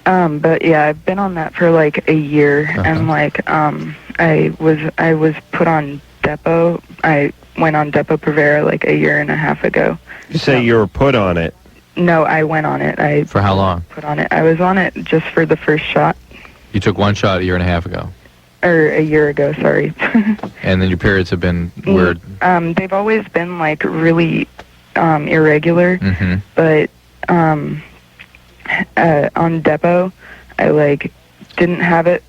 But yeah, I've been on that for a year, and I was put on Depo. I went on Depo-Provera a year and a half ago. You say you were put on it? No, I went on it. For how long? Put on it. I was on it just for the first shot. You took one shot a year and a half ago. Or a year ago, sorry. And then your periods have been weird. They've always been really irregular, but on Depo, I didn't have it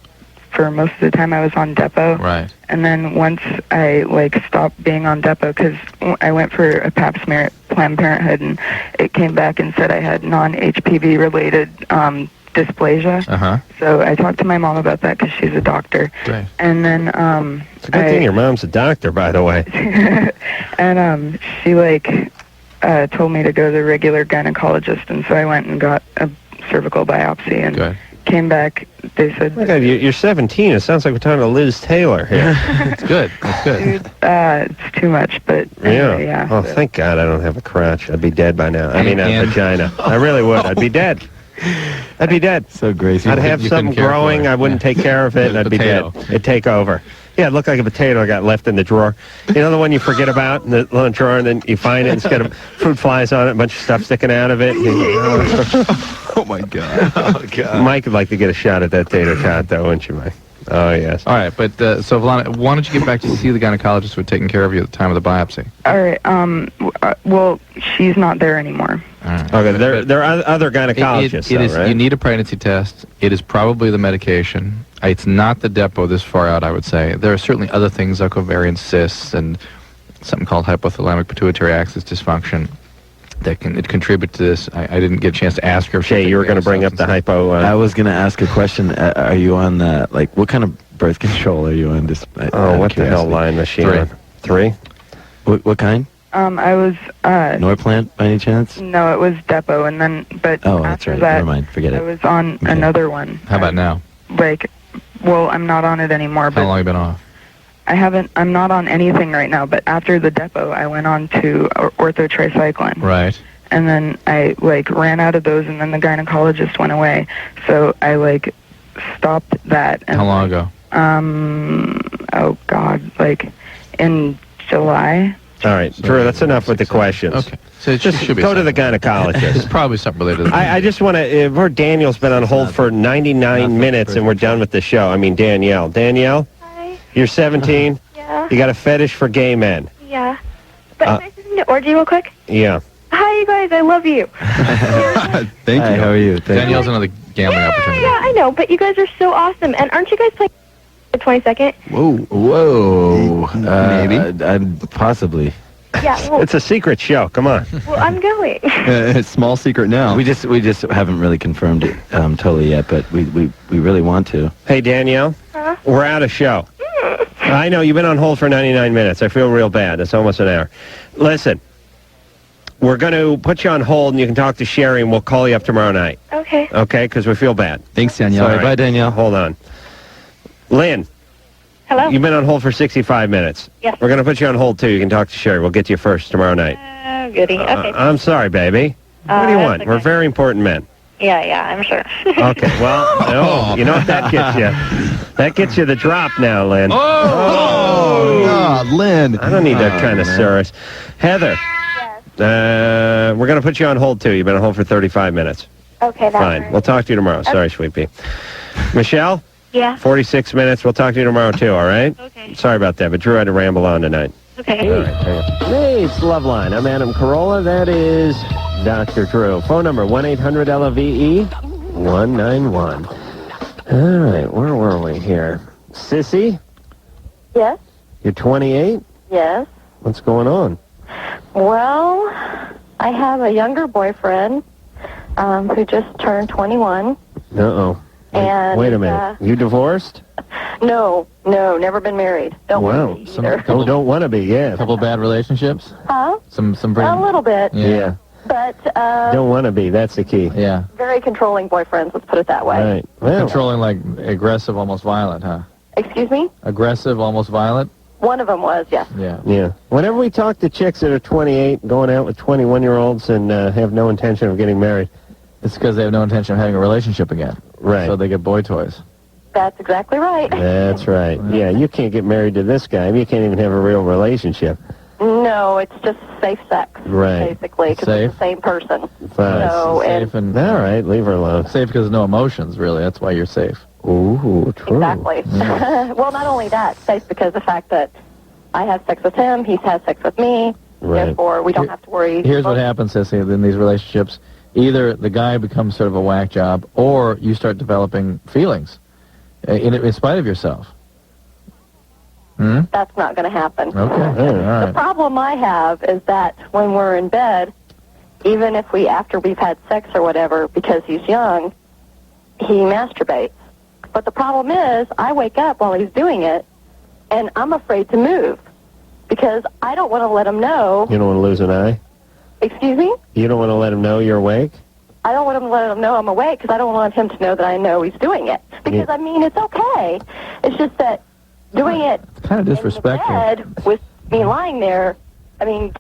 for most of the time I was on Depo. Right. And then once I stopped being on Depo, because I went for a pap smear at Planned Parenthood, and it came back and said I had non-HPV related dysplasia. So I talked to my mom about that because she's a doctor. Great. And then it's a good thing your mom's a doctor, by the way. and she told me to go to the regular gynecologist, and so I went and got a cervical biopsy, and came back. They said, Oh my God, you're 17. It sounds like we're talking to Liz Taylor here. It's good. It's good. dude, it's too much, but anyway, yeah. Oh, thank God I don't have a crotch. I'd be dead by now. I mean, a vagina. I really would. I'd be dead. I'd be dead. So Gracie, I'd have something growing. I wouldn't take care of it, and I'd be dead. It'd take over. Yeah, it looked like a potato I got left in the drawer. You know the one you forget about in the little drawer, and then you find it, and it's got fruit flies on it, a bunch of stuff sticking out of it. Oh, my God. oh God. Mike would like to get a shot at that tater tot, though, wouldn't you, Mike? Oh, yes. All right, but so Valana, why don't you get back to see the gynecologist who had taken care of you at the time of the biopsy? All right. Well, she's not there anymore. All right. Okay, there are other gynecologists, right? You need a pregnancy test. It is probably the medication. It's not the depot this far out, I would say. There are certainly other things like ovarian cysts and something called hypothalamic pituitary axis dysfunction that can contribute to this. I didn't get a chance to ask her if Jay, you were going to bring up the hypo... I was going to ask a question. Are you on, like, what kind of birth control are you on? Just, what the hell line is she on? 3? What kind? I was... Norplant, by any chance? No, it was Depot, and then... But oh, that's after right. that, Never mind. Forget it. I was on another one. How about now? Like, well, I'm not on it anymore, but... How long have you been off? I'm not on anything right now, but after the Depot, I went on to orthotricycline. Right. And then I, like, ran out of those, and then the gynecologist went away. So I, like, stopped that. And, how long ago? Oh, God, like, in July. All right, Drew, that's enough with the questions. Okay. So it just should be go to the gynecologist. It's probably something related to I just want to... Daniel's been on hold for 99 minutes, and we're done with the show. I mean, Danielle. Danielle? Hi. You're 17? Yeah. You got a fetish for gay men? Yeah. But can I listen to Orgy real quick? Yeah. Hi, you guys. I love you. Thank Hi, you. how are you? Danielle's another gambling opportunity. Yeah, I know, but you guys are so awesome. And aren't you guys playing the 22nd? Whoa. Maybe. Possibly. Yeah, well, It's a secret show. Come on. well I'm going. Small secret now. We just haven't really confirmed it totally yet, but we really want to. Hey, Danielle. Huh? We're out of show. I know, you've been on hold for 99 minutes. I feel real bad. It's almost an hour. Listen, we're going to put you on hold, and you can talk to Sherry, and we'll call you up tomorrow night. Okay. Okay? Because we feel bad. Thanks, Danielle. Sorry, bye, Danielle. Hold on. Lynn. Hello? You've been on hold for 65 minutes. Yes. We're going to put you on hold, too. You can talk to Sherry. We'll get to you first tomorrow night. Goody. Okay. I'm sorry, baby. What do you want? okay. We're very important men. Yeah, I'm sure. Okay, well, you know what that gets you? That gets you the drop now, Lynn. Oh, God, Lynn. I don't need that kind of service. Heather. Yes. We're going to put you on hold, too. You've been on hold for 35 minutes. Okay, that's Fine. We'll talk to you tomorrow. Sorry, sweet pea. Michelle? Yeah. 46 minutes. We'll talk to you tomorrow, too, all right? Okay. Sorry about that, but Drew had to ramble on tonight. Okay. All right. Hey, it's Loveline. I'm Adam Carolla. That is Dr. Drew. Phone number 1-800-LOVE-191. All right, where were we here? Sissy, Yes. you're 28? Yes. What's going on? Well, I have a younger boyfriend who just turned 21. Uh-oh. And Wait a minute. You divorced? No, never been married. Don't want to be either. Don't want to be, yeah. Couple bad relationships. Huh? Some pretty. A little bit. Yeah. But Don't want to be. That's the key. Yeah. very controlling boyfriends, let's put it that way. Right. Well, Controlling, like aggressive, almost violent, huh? Excuse me? Aggressive, almost violent. One of them was, yes. Yeah. yeah. Whenever we talk to chicks that are 28, going out with 21-year-olds and have no intention of getting married. It's because they have no intention of having a relationship again. Right. So they get boy toys. That's exactly right. That's right. Yeah, you can't get married to this guy. You can't even have a real relationship. No, it's just safe sex, Right. basically, because it's the same person. Fine. So, Safe and All right, leave her alone. safe because there's no emotions, really. That's why you're safe. Ooh, true. Exactly. Well, not only that, safe because the fact that I have sex with him, he's had sex with me, Right. therefore we don't have to worry. Here's what happens, Sissy, in these relationships. Either the guy becomes sort of a whack job, or you start developing feelings in spite of yourself. That's not going to happen. Okay. All The right. problem I have is that when we're in bed, even if after we've had sex or whatever, because he's young, he masturbates. But the problem is, I wake up while he's doing it, and I'm afraid to move because I don't want to let him know. You don't want to lose an eye? Excuse me? You don't want to let him know you're awake? I don't want him to let him know I'm awake because I don't want him to know that I know he's doing it. Because, I mean, it's okay. It's just that doing it kind of disrespectful. in the bed with me lying there, I mean,